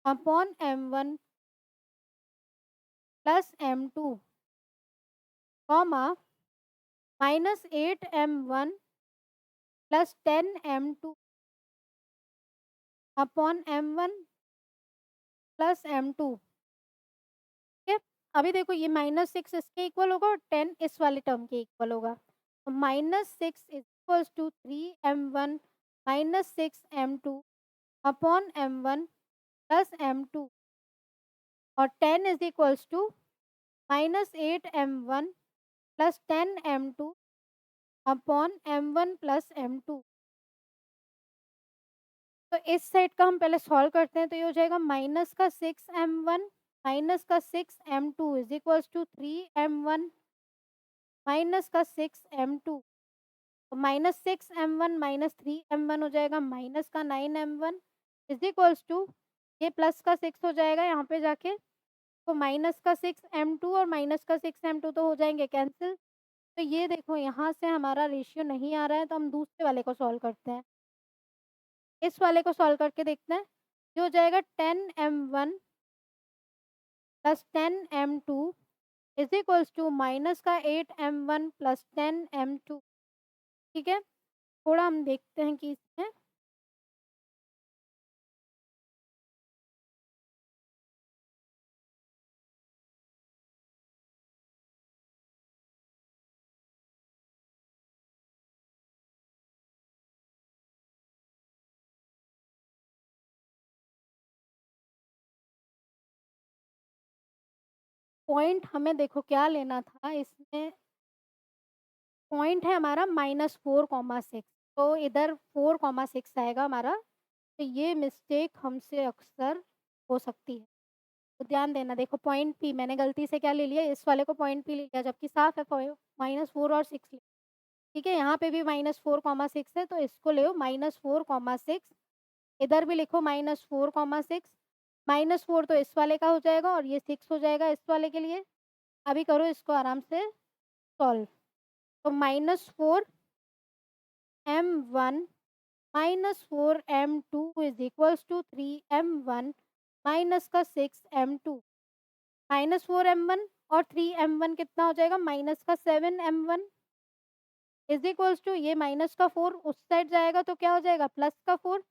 upon m1 plus m2 comma -8m1 plus 10m2 upon m1 plus m2। ठीक है, अभी देखो ये -6 इसके इक्वल होगा और 10 इस वाले टर्म के इक्वल होगा। तो -6 is equals to 3m1 -6m2 upon m1 plus m2 और 10 is equals to -8m1 plus 10m2 upon m1 plus m2। तो इस साइड का हम पहले सॉल्व करते हैं, तो ये हो जाएगा माइनस का 6m1 माइनस का 6m2 is equals to 3m1 minus का 6m2। तो माइनस 6m1 माइनस 3m1 हो जाएगा माइनस का 9m1 इज इक्वल्स टू, ये प्लस का 6 हो जाएगा यहाँ पे जाके, तो माइनस का 6m2 और माइनस का 6m2 तो हो जाएंगे कैंसिल। तो ये देखो यहाँ से हमारा रेशियो नहीं आ रहा है, तो हम दूसरे वाले को सॉल्व करते हैं। इस वाले को सॉल्व करके देखते हैं, ये हो जाएगा 10m1 plus 10m2 is equals to minus का 8m1 प्लस 10m2। ठीक है, थोड़ा हम देखते हैं कि इसमें पॉइंट हमें देखो क्या लेना था, इसमें पॉइंट है हमारा -4,6, तो इधर 4,6 आएगा हमारा। तो ये मिस्टेक हमसे अक्सर हो सकती है, तो ध्यान देना। देखो पॉइंट पी मैंने गलती से क्या ले लिया, इस वाले को पॉइंट पी ले लिया, जबकि साफ है -4 और 6 ले। ठीक है, यहाँ पे भी -4,6 है, तो इसको ले -4,6। इधर भी लिखो -4,6। -4 तो इस वाले का हो जाएगा और ये 6 हो जाएगा इस वाले के लिए। अभी करो इसको आराम से सॉल्व। तो -4m1 -4m2 is equals to 3m1 minus का 6m2। -4m1 और 3m1 कितना हो जाएगा, माइनस का 7m1 इज इक्वल्स टू, ये माइनस का 4 उस साइड जाएगा तो क्या हो जाएगा, प्लस का 4।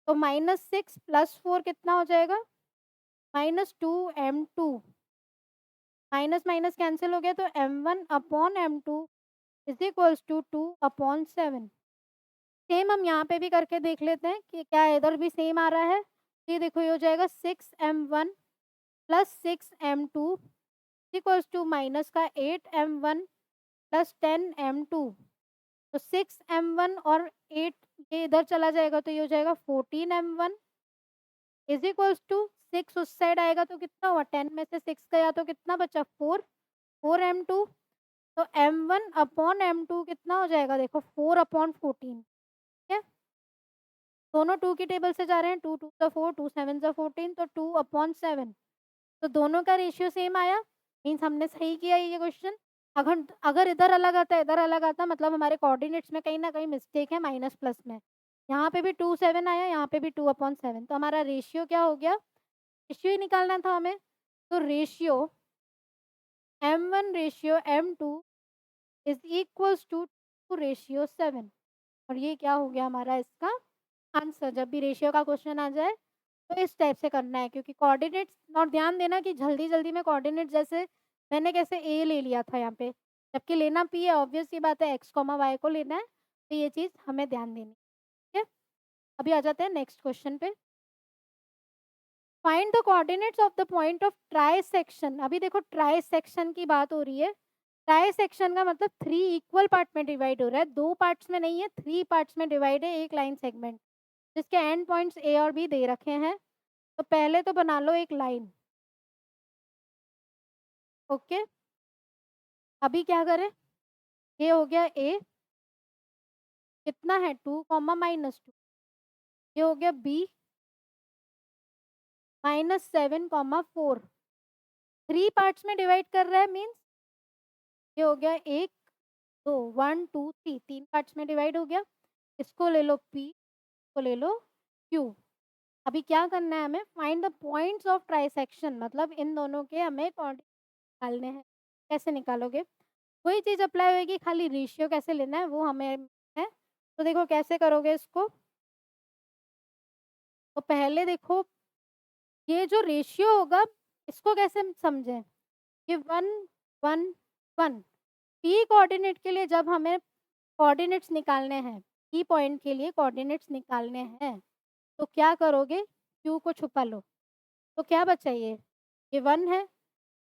तो -6 प्लस 4 कितना हो जाएगा, -2m2। माइनस माइनस कैंसिल हो गया, तो m1 upon m2 is equals to 2/7। Same हम यहाँ पे भी करके देख लेते हैं कि क्या इधर भी सेम आ रहा है। ये देखो ये हो जाएगा 6m1 plus 6m2 equals to minus का 8m1 प्लस 10m2। तो 6m1 और 8 ये इधर चला जाएगा, तो ये हो जाएगा 14m1 इज इक्वल्स टू 6 उस साइड आएगा तो कितना हुआ, 10 में से 6 गया तो कितना बचा, 4m2। तो m1 अपॉन m2 कितना हो जाएगा, देखो 4/14। ठीक है, दोनों 2 की टेबल से जा रहे हैं, 2 2 ज़ा 4 2 7 ज़ा 14, तो 2/7। तो दोनों का रेशियो सेम आया, मीन्स हमने सही किया ये क्वेश्चन। अगर अगर इधर अलग आता इधर अलग आता, मतलब हमारे कोऑर्डिनेट्स में कहीं ना कहीं मिस्टेक है माइनस प्लस में। यहाँ पे भी 2 7 आया, यहाँ पे भी 2/7, तो हमारा रेशियो क्या हो गया, रेशियो ही निकालना था हमें। तो ratio m1 ratio m2 is equals to 2 ratio 7। और ये क्या हो गया हमारा इसका आंसर। जब भी रेशियो का क्वेश्चन आ जाए तो इस टाइप से करना है, क्योंकि कोऑर्डिनेट्स, और ध्यान देना कि जल्दी-जल्दी में कोऑर्डिनेट्स, जैसे मैंने कैसे ए ले लिया था यहाँ पे, जबकि लेना पी है, ऑब्वियस सी बात है एक्स कॉमा वाई को लेना है, तो ये चीज़ हमें ध्यान देनी है। ठीक है, अभी आ जाते हैं नेक्स्ट क्वेश्चन पे। Find the coordinates of the point of trisection. अभी देखो ट्राइसेक्शन की बात हो रही है। ट्राइसेक्शन का मतलब 3 इक्वल पार्ट में डिवाइड हो रहा है, 2 पार्ट्स में नहीं है, 3 पार्ट्स में डिवाइड है एक लाइन सेगमेंट, जिसके एंड पॉइंट्स ए और बी दे रखे हैं। तो पहले तो बना लो एक लाइन। ओके, अभी क्या करें, ये हो गया ए, कितना है 2 कॉमा -2। ये हो गया बी -7 कॉमा 4। 3 पार्ट्स में डिवाइड कर रहा है, मीन्स ये हो गया 1 2 1 2 3, 3 पार्ट्स में डिवाइड हो गया। इसको ले लो पी, इसको ले लो क्यू। अभी क्या करना है हमें, find the points of trisection, मतलब इन दोनों के हमें कोऑर्डिनेट निकालने हैं। कैसे निकालोगे, वही चीज़ अप्लाई होएगी, खाली रेशियो कैसे लेना है वो हमें है। तो देखो कैसे करोगे इसको। तो पहले देखो ये जो रेशियो होगा इसको कैसे समझें, ये 1 1 1। पी कोऑर्डिनेट के लिए जब हमें कोऑर्डिनेट्स निकालने हैं, पी पॉइंट के लिए कोऑर्डिनेट्स निकालने हैं, तो क्या करोगे, क्यू को छुपा लो। तो क्या बचा ये 1 है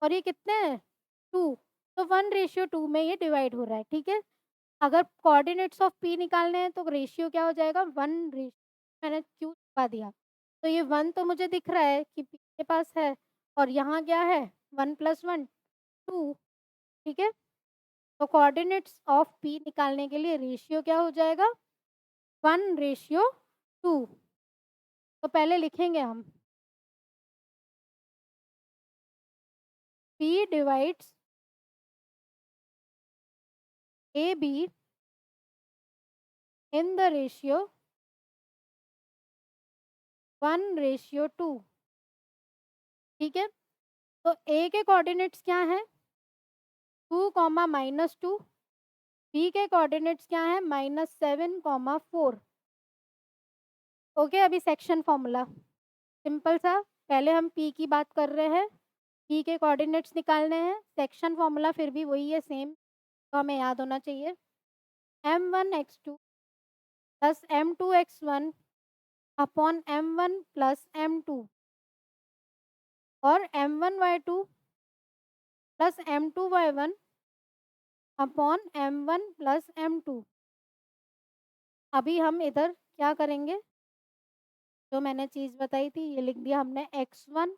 और ये कितने हैं 2। तो 1 रेशियो 2 में ये डिवाइड हो रहा है। ठीक है, अगर कोऑर्डिनेट्स ऑफ पी निकालने हैं तो रेशियो क्या हो जाएगा 1 रेशियो मैंने क्यू छुपा दिया। तो ये 1 तो मुझे दिख रहा है कि पी के पास है और यहाँ क्या है 1 + 1 2 ठीक है? तो कोऑर्डिनेट्स ऑफ पी निकालने के लिए रेशियो क्या हो जाएगा 1:2। तो पहले लिखेंगे हम P divides A be in the ratio 1:2 ठीक है? तो ए के कोऑर्डिनेट्स क्या हैं 2, -2 बी के कोऑर्डिनेट्स क्या हैं -7, 4 ओके अभी सेक्शन फॉर्मूला सिंपल सा पहले हम पी की बात कर रहे हैं पी के कोऑर्डिनेट्स निकालने हैं सेक्शन फॉर्मूला फिर भी वही है सेम तो हमें याद होना चाहिए m1x2 plus m2x1 upon m1 plus m2 और m1y2 plus m2y1 upon m1 plus m2 अभी हम इधर क्या करेंगे जो मैंने चीज़ बताई थी ये लिख दिया हमने x1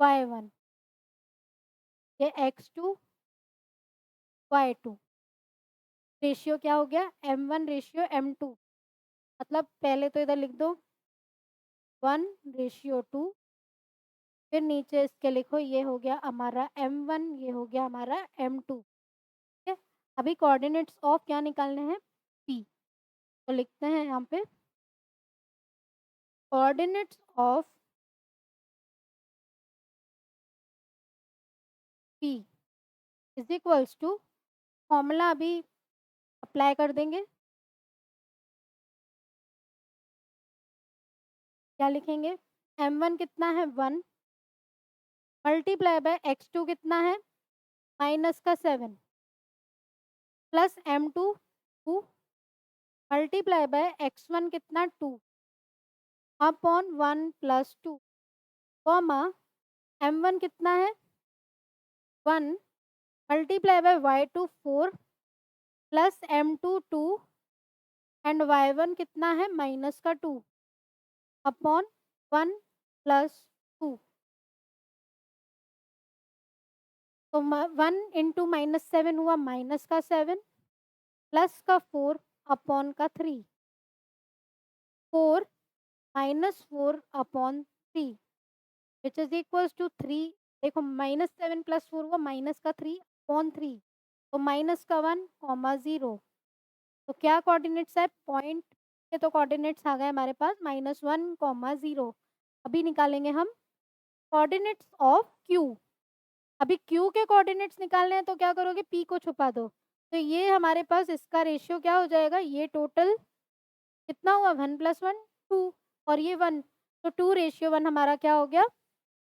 y1 ये x2 y2 रेशियो क्या हो गया m1 रेशियो m2 मतलब पहले तो इधर लिख दो 1:2 फिर नीचे इसके लिखो ये हो गया हमारा m1 ये हो गया हमारा m2 ठीक है अभी कोऑर्डिनेट्स ऑफ क्या निकालने हैं p तो लिखते हैं यहाँ पे coordinates of p is equals to formula अभी अप्लाई कर देंगे क्या लिखेंगे m1 कितना है 1 मल्टीप्लाई बाय x2 कितना है -7 plus m2 2 multiply by x1 कितना 2 अपॉन 1 + 2 कॉमा m1 कितना है 1 multiply by y2 4 plus m2 2 and y1 कितना है -2 अपॉन 1 + 2 तो 1 इंटू -7 हुआ -7 प्लस का 4 अपॉन का 3 4 -4 upon 3 which is equals to 3 देखो -7 + 4 हुआ माइनस का 3 अपॉन 3 तो माइनस का 1 0 तो क्या कोऑर्डिनेट्स है पॉइंट के तो कोऑर्डिनेट्स आ गए हमारे पास -1 0 अभी निकालेंगे हम कोऑर्डिनेट्स ऑफ क्यू अभी क्यू के कोऑर्डिनेट्स निकालने हैं तो क्या करोगे पी को छुपा दो तो ये हमारे पास इसका रेशियो क्या हो जाएगा ये टोटल कितना हुआ 1 + 1 2 और ये 1 तो 2:1 हमारा क्या हो गया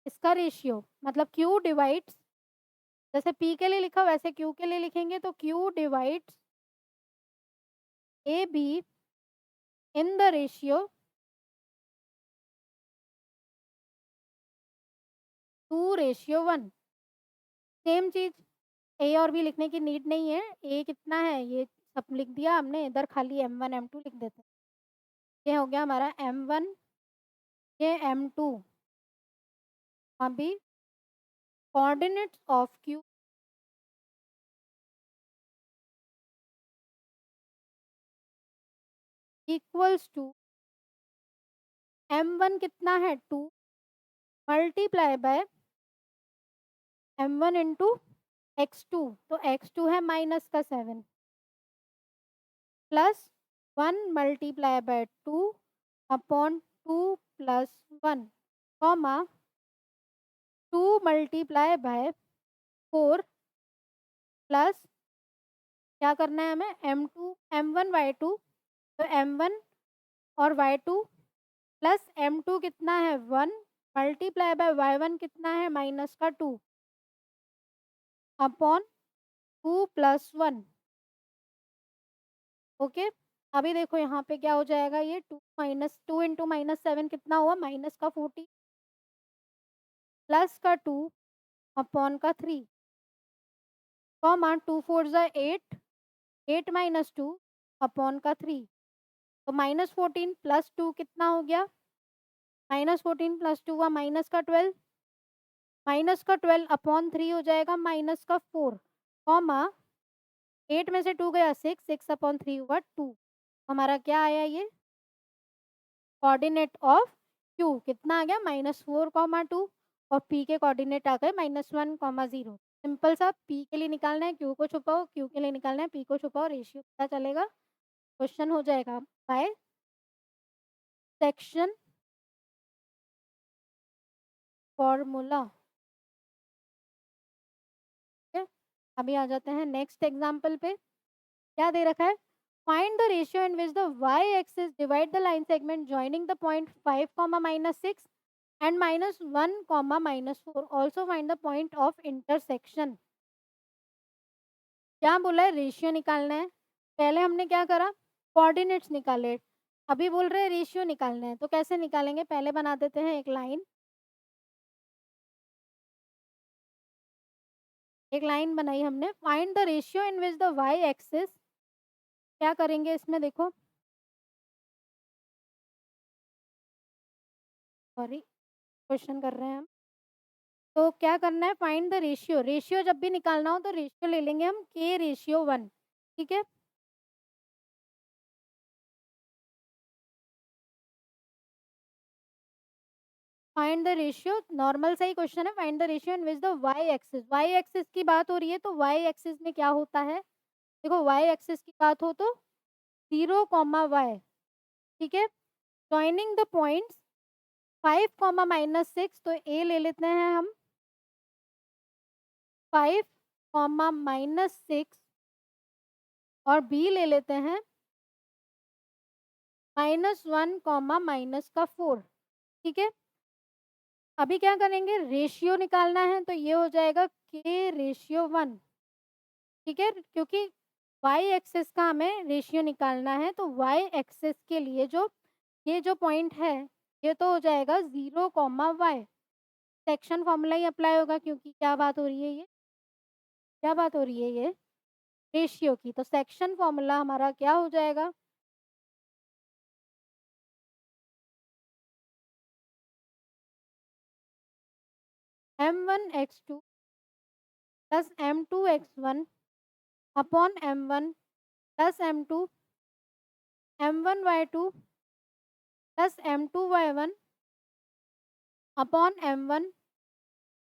इसका रेशियो मतलब क्यू डिवाइड्स जैसे पी के लिए लिखा वैसे क्यू के लिए लिखेंगे तो Q divides A be in the ratio 2:1 same चीज ए और बी लिखने की नीड नहीं है ए कितना है ये सब लिख दिया हमने इधर खाली m1 m2 लिख देते हैं ये हो गया हमारा m1 ये m2 अभी coordinates of Q equals to m1 कितना है 2 multiply by m1 into x2 तो x2 है -7 plus 1 multiply by 2 upon 2 + 1 comma 2 multiply by 4 plus क्या करना है हमें m2 m1 y2 तो m1 और y2 प्लस m2 कितना है 1 मल्टीप्लाई बाय y1 कितना है -2 अपॉन 2 + 1 ओके अभी देखो यहाँ पे क्या हो जाएगा ये 2 इंटू -7 कितना हुआ माइनस का 40 प्लस का 2 अपॉन का 3 कॉमा 2 4 ज़ा 8, 8 माइनस 2 अपॉन का 3, तो -14 प्लस 2 कितना हो गया? -14 प्लस 2 हुआ माइनस का 12, माइनस का 12 अपॉन 3 हो जाएगा माइनस का 4, कॉमा 8 में से 2 गया 6, 6 अपॉन 3 हुआ 2। हमारा क्या आया ये? कोऑर्डिनेट ऑफ क्यू कितना आ गया? -4, 2 और पी के कोऑर्डिनेट आ गए -1, 0। सिंपल सा, पी के लिए निकालना है क्यू को छुपाओ, क्यू के लिए निकालना है पी को छुपाओ, रेशियो पता चलेगा। क्वेश्चन हो जाएगा बाय सेक्शन फॉर्मूला। ठीक है, अभी आ जाते हैं नेक्स्ट एग्जाम्पल पे। क्या दे रखा है? Find the ratio in which the Y axis divide the line segment joining the point 5, -6 and -1, -4। Also find the point of intersection. क्या बोला है? रेशियो निकालना है। पहले हमने क्या करा? कोऑर्डिनेट्स निकाले। अभी बोल रहे हैं रेशियो निकालना है, तो कैसे निकालेंगे? पहले बना देते हैं एक लाइन। एक लाइन बनाई हमने। Find the ratio in which the Y axis, क्या करेंगे इसमें देखो, सॉरी क्वेश्चन कर रहे हैं हम। तो क्या करना है? Find the ratio. रेशियो जब भी निकालना हो तो रेशियो ले लेंगे हम के रेशियो 1। ठीक है, फाइंड द रेशियो, नॉर्मल सा ही क्वेश्चन है। Find the ratio in which the Y axis, Y axis की बात हो रही है, तो वाई एक्सिस में क्या होता है? देखो, वाई एक्सिस की बात हो तो 0, ठीक है। जॉइनिंग द पॉइंट्स 5, -6, तो ए ले लेते हैं हम 5, -6 और बी ले लेते हैं -1, -4। ठीक है, अभी क्या करेंगे? रेशियो निकालना है, तो ये हो जाएगा के रेशियो 1। ठीक है, क्योंकि वाई एक्सिस का हमें रेशियो निकालना है, तो वाई एक्सिस के लिए जो ये जो पॉइंट है, ये तो हो जाएगा 0, सेक्शन फॉर्मूला ही अप्लाई होगा, क्योंकि क्या बात हो रही है ये? क्या बात हो रही है ये? रेशियो की। तो सेक्शन फॉर्मूला हमारा क्या हो जाएगा? m1x2 plus m2x1 upon m1 plus m2, m1y2 plus m2y1 upon m1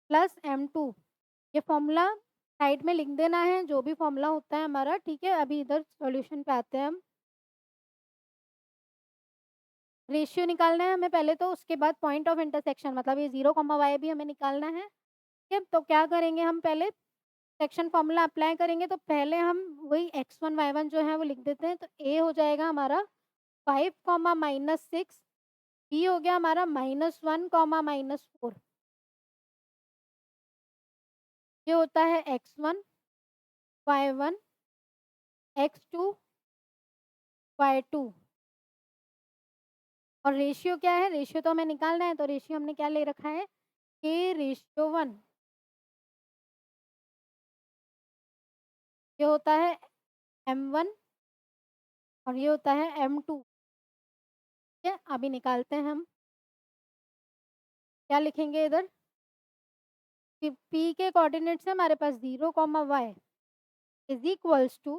plus m2। ये फॉर्मूला साइड में लिख देना है, जो भी फॉर्मूला होता है हमारा। ठीक है, अभी इधर सॉल्यूशन पे आते हैं हम। रेशियो निकालना है हमें पहले, तो उसके बाद पॉइंट ऑफ इंटरसेक्शन, मतलब ये 0, भी हमें निकालना है। ठीक है, तो क्या करेंगे हम? पहले सेक्शन फॉर्मूला अप्लाई करेंगे, तो पहले हम वही x1 y1 जो है वो लिख देते हैं। तो ए हो जाएगा हमारा 5, -6, बी हो गया हमारा -1, -4। ये होता है x1 y1 x2 y2। और रेशियो क्या है? रेशियो तो हमें निकालना है, तो रेशियो हमने क्या ले रखा है? के रेशियो 1। ये होता है m1 और ये होता है m2। ठीक है, अभी निकालते हैं हम। क्या लिखेंगे इधर? कि p के कोऑर्डिनेट्स है हमारे पास 0, इज इक्वल्स टू,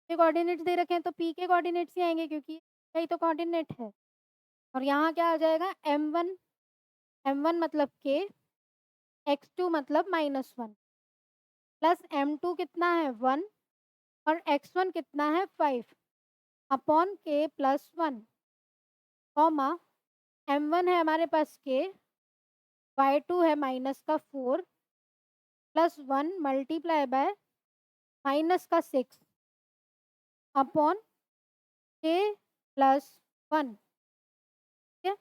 के कोऑर्डिनेट्स दे रखे हैं तो p के कोऑर्डिनेट्स ही आएंगे, क्योंकि यही तो कोऑर्डिनेट है। और यहाँ क्या आ जाएगा? m1, m1 मतलब k, x2 मतलब -1, प्लस m2 कितना है? 1, और x1 कितना है? 5 upon k plus 1, comma m1 है हमारे पास k, y2 है -4 plus 1 multiply by -6 upon k plus 1। ठीक है,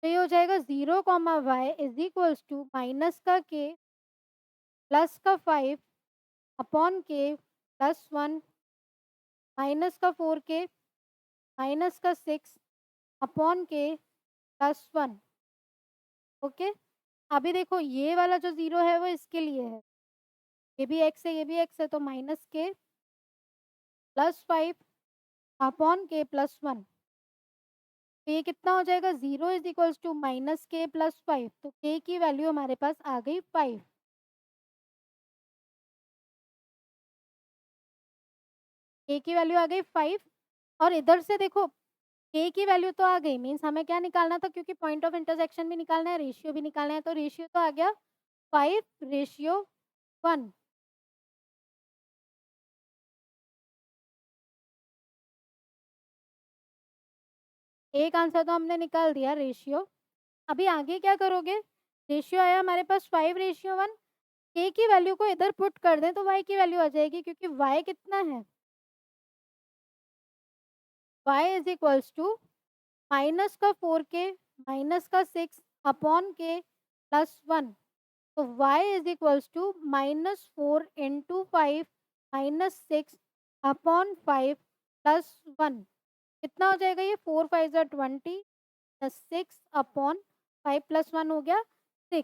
तो ये हो जाएगा 0, इज इक्वल्स टू माइनस का k प्लस का 5 अपॉन k प्लस 1 माइनस का 4k माइनस का 6 अपॉन k प्लस 1। ओके, अभी देखो ये वाला जो 0 है वो इसके लिए है, ये भी x है, ये भी x है, तो -k + 5 अपॉन k + 1। तो ये कितना हो जाएगा? 0 इज़ इक्वल्स टू -k + 5, तो k की वैल्यू हमारे पास आ गई 5। k की वैल्यू आ गई 5 और इधर से देखो k की वैल्यू तो आ गई, मीन्स हमें क्या निकालना था, क्योंकि पॉइंट ऑफ इंटरसेक्शन भी निकालना है, रेशियो भी निकालना है, तो रेशियो तो आ गया 5:1। एक आंसर तो हमने निकाल दिया रेशियो। अभी आगे क्या करोगे? रेशियो आया हमारे पास 5:1, k की वैल्यू को इधर पुट कर दें तो y की वैल्यू आ जाएगी, क्योंकि y कितना है? y is equals to minus का 4k माइनस का 6 अपॉन k प्लस 1। तो y is equals to -4 into 5 -6 upon 5 plus 1। कितना हो जाएगा ये? 4 5 ज़ा 20 6 अपॉन 5 प्लस 1 हो गया 6।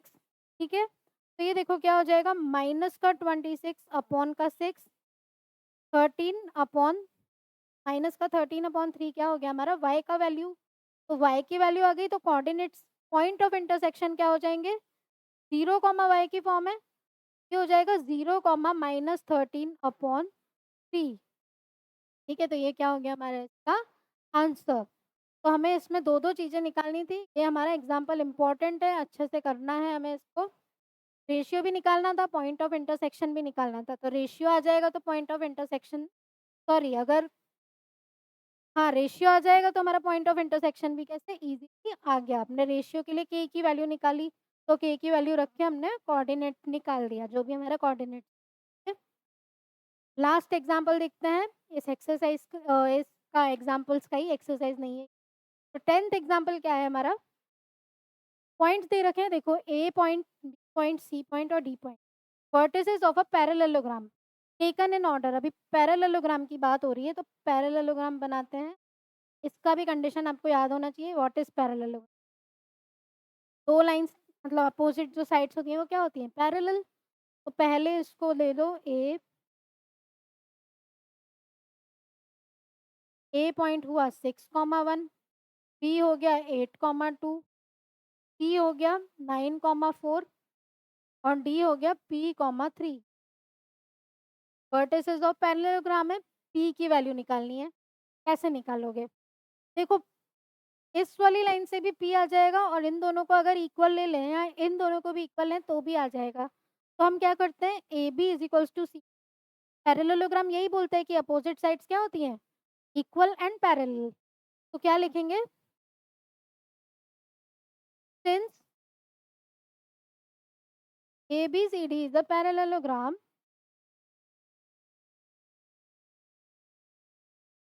ठीक है, तो ये देखो क्या हो जाएगा? माइनस का 26 अपॉन का 6 13 अपॉन माइनस का 13 अपॉन 3 क्या हो गया हमारा? y का वैल्यू। तो y की वैल्यू आ गई, तो कोऑर्डिनेट्स पॉइंट ऑफ इंटरसेक्शन क्या हो जाएंगे? 0, y की फॉर्म है। ये हो जाएगा 0, -13 अपॉन 3। ठीक है, तो ये क्या हो गया हमारा इसका आंसर। तो हमें इसमें 2-2 चीज़ें निकालनी थी। ये हमारा एग्ज़ाम्पल इम्पोर्टेंट है, अच्छे से करना है हमें इसको। रेशियो भी निकालना था, पॉइंट ऑफ इंटरसेक्शन भी निकालना था। तो रेशियो आ जाएगा तो पॉइंट ऑफ इंटरसेक्शन, सॉरी, अगर हाँ, रेशियो आ जाएगा तो हमारा पॉइंट ऑफ इंटरसेक्शन भी कैसे ईज़िली आ गया। हमने रेशियो के लिए k की वैल्यू निकाली, तो k की वैल्यू रख के हमने कोऑर्डिनेट निकाल दिया, जो भी हमारा कोऑर्डिनेट है। लास्ट एग्ज़ाम्पल देखते हैं। इस एक्सरसाइज़ इसका एग्ज़ाम्पल्स का ही, एक्सरसाइज़ नहीं है। तो 10th एग्ज़ाम्पल क्या है हमारा? पॉइंट्स दे रखे हैं, देखो A point, B point, C point और D point. Vertices of a parallelogram taken in order. अभी पैरेललोग्राम की बात हो रही है, तो पैरेललोग्राम बनाते हैं। इसका भी कंडीशन आपको याद होना चाहिए। What is parallelogram? 2 लाइन्स, मतलब अपोज़िट जो साइड्स होती हैं वो क्या होती हैं? पैरेलल। तो पहले इसको ले लो A पॉइंट हुआ 6, 1, B हो गया 8, 2, C हो गया 9, 4 और D हो गया P, 3। वर्टिसेस ऑफ पैरेललोग्राम है, P की वैल्यू निकालनी है। कैसे निकालोगे? देखो, इस वाली लाइन से भी P आ जाएगा और इन दोनों को अगर इक्वल ले लें या इन दोनों को भी इक्वल लें तो भी आ जाएगा। तो हम क्या करते हैं, AB is equals to C। Parallelogram यही बोलता है कि अपोज़िट साइड्स क्या होती हैं? Equal and parallel. तो क्या लिखेंगे? Since ABCD is a parallelogram,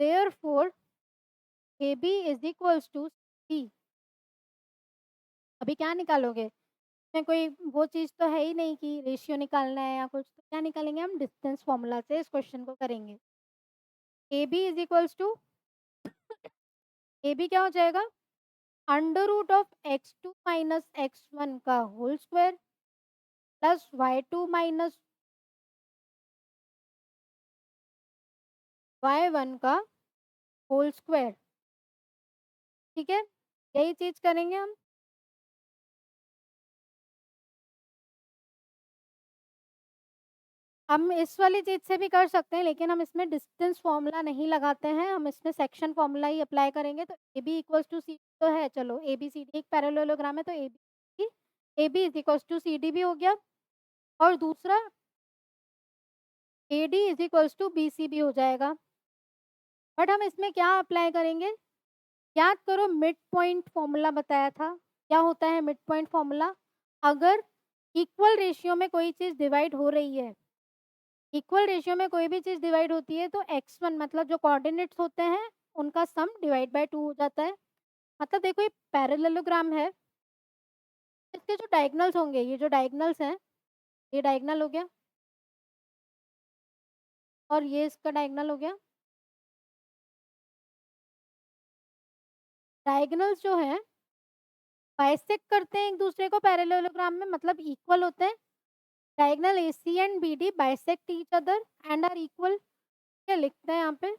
therefore AB is equals to C। अभी क्या निकालोगे? इसमें कोई वो चीज़ तो है ही नहीं कि रेशियो निकालना है या कुछ, तो क्या निकालेंगे हम? डिस्टेंस फॉर्मूला से इस क्वेश्चन को करेंगे। AB is equals to, AB क्या हो जाएगा? Under root of x2 minus x1 का whole square plus y2 minus y1 का होल स्क्वायर। ठीक है, यही चीज़ करेंगे हम। हम इस वाली चीज़ से भी कर सकते हैं, लेकिन हम इसमें डिस्टेंस फॉर्मूला नहीं लगाते हैं, हम इसमें सेक्शन फॉर्मूला ही अप्लाई करेंगे। तो A B equals to C तो है, चलो ए बी सी डी एक पैरेललोग्राम है, तो A B is equals to C D भी हो गया और दूसरा A D is equals to B C भी हो जाएगा। बट हम इसमें क्या अप्लाई करेंगे? याद करो, मिड पॉइंट फॉर्मूला बताया था। क्या होता है मिड पॉइंट फॉर्मूला? अगर इक्वल रेशियो में कोई चीज़ डिवाइड हो रही है, इक्वल रेशियो में कोई भी चीज़ डिवाइड होती है, तो x1 मतलब जो कोऑर्डिनेट्स होते हैं उनका सम डिवाइड बाय 2 हो जाता है। मतलब देखो, ये पैरेललोग्राम है, इसके जो डायगोनल्स होंगे, ये जो डायगोनल्स हैं, ये डायगोनल हो गया और ये इसका डायगोनल हो गया। डायगोनल्स जो हैं बाइसेक्ट करते हैं एक दूसरे को पैरेललोग्राम में, मतलब इक्वल होते हैं। Diagonal AC and BD bisect each other and are equal. क्या लिखते हैं यहाँ पे?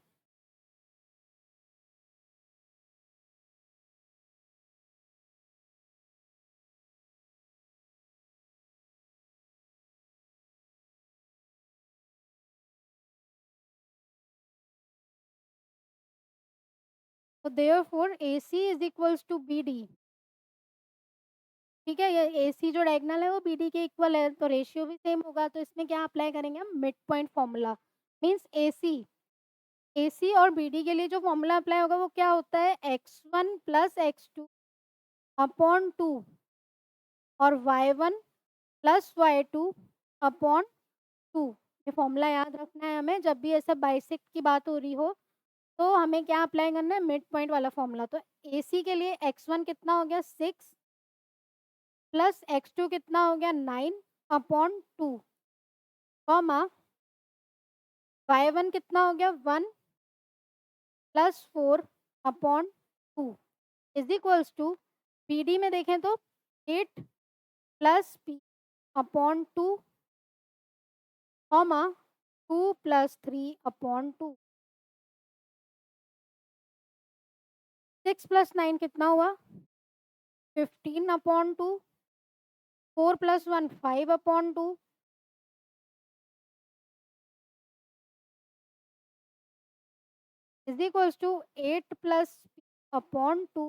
तो therefore AC is equals to BD। ठीक है, ये AC जो डायगोनल है वो BD के इक्वल है, तो रेशियो भी सेम होगा। तो इसमें क्या अप्लाई करेंगे हम? Mid point formula. Means AC और BD के लिए जो फॉर्मूला अप्लाई होगा वो क्या होता है? x1 प्लस x2 अपॉन 2 और y1 प्लस y2 अपॉन 2। ये फॉर्मूला याद रखना है हमें, जब भी ऐसा बाइसेक्ट की बात हो रही हो तो हमें क्या अप्लाई करना है? मिड पॉइंट वाला फॉर्मूला। तो AC के लिए x1 कितना हो गया? 6 प्लस x2 कितना हो गया? 9 अपॉन 2 कॉमा y1 कितना हो गया? 1 plus 4 upon 2 is equals to BD में देखें तो 8 plus P upon 2 comma 2 plus 3 upon 2। 6 plus 9 कितना हुआ? 15 upon 2। 4 plus 1 5 upon 2 is equals to 8 plus upon 2।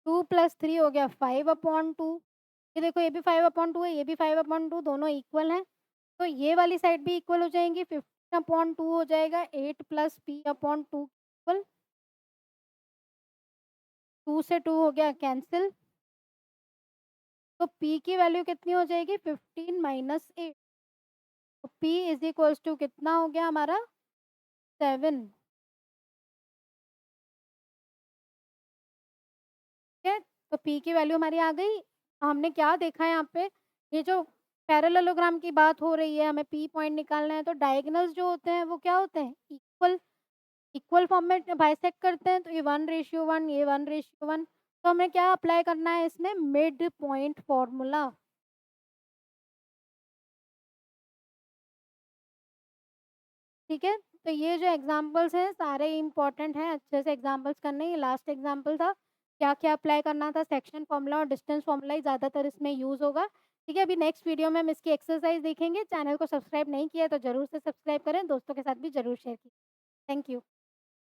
2 plus 3 हो गया 5 अपॉन 2। ये देखो, ये भी 5 अपॉन 2 है, ये भी 5 अपॉन 2, दोनों इक्वल हैं। तो ये वाली साइड भी इक्वल हो जाएंगी। 15 अपॉन 2 हो जाएगा 8 प्लस P अपॉन 2 इक्वल। 2 से 2 हो गया कैंसिल। तो P की वैल्यू कितनी हो जाएगी? 15 माइनस 8। तो P इज इक्वल्स टू कितना हो गया हमारा? 7। ठीक है, तो P की वैल्यू हमारी आ गई। हमने क्या देखा है यहाँ पे? ये जो पैरेललोग्राम की बात हो रही है, हमें P पॉइंट निकालना है, तो डायगोनल्स जो होते हैं वो क्या होते हैं? इक्वल। इक्वल फॉर्म में बाइसेक्ट करते हैं, तो ये 1:1, ये 1:1। तो हमें क्या अप्लाई करना है इसमें? Mid point formula. ठीक है, तो ये जो एग्जांपल्स हैं सारे इम्पोर्टेंट हैं, अच्छे से एग्जांपल्स करने। ये लास्ट एग्जांपल था, क्या क्या अप्लाई करना था? सेक्शन फॉर्मूला और डिस्टेंस फॉर्मूला ही ज़्यादातर इसमें यूज़ होगा। ठीक है, अभी नेक्स्ट वीडियो में हम इसकी एक्सरसाइज देखेंगे। चैनल को सब्सक्राइब नहीं किया है तो ज़रूर से सब्सक्राइब करें, दोस्तों के साथ भी ज़रूर शेयर कीजिए। Thank you.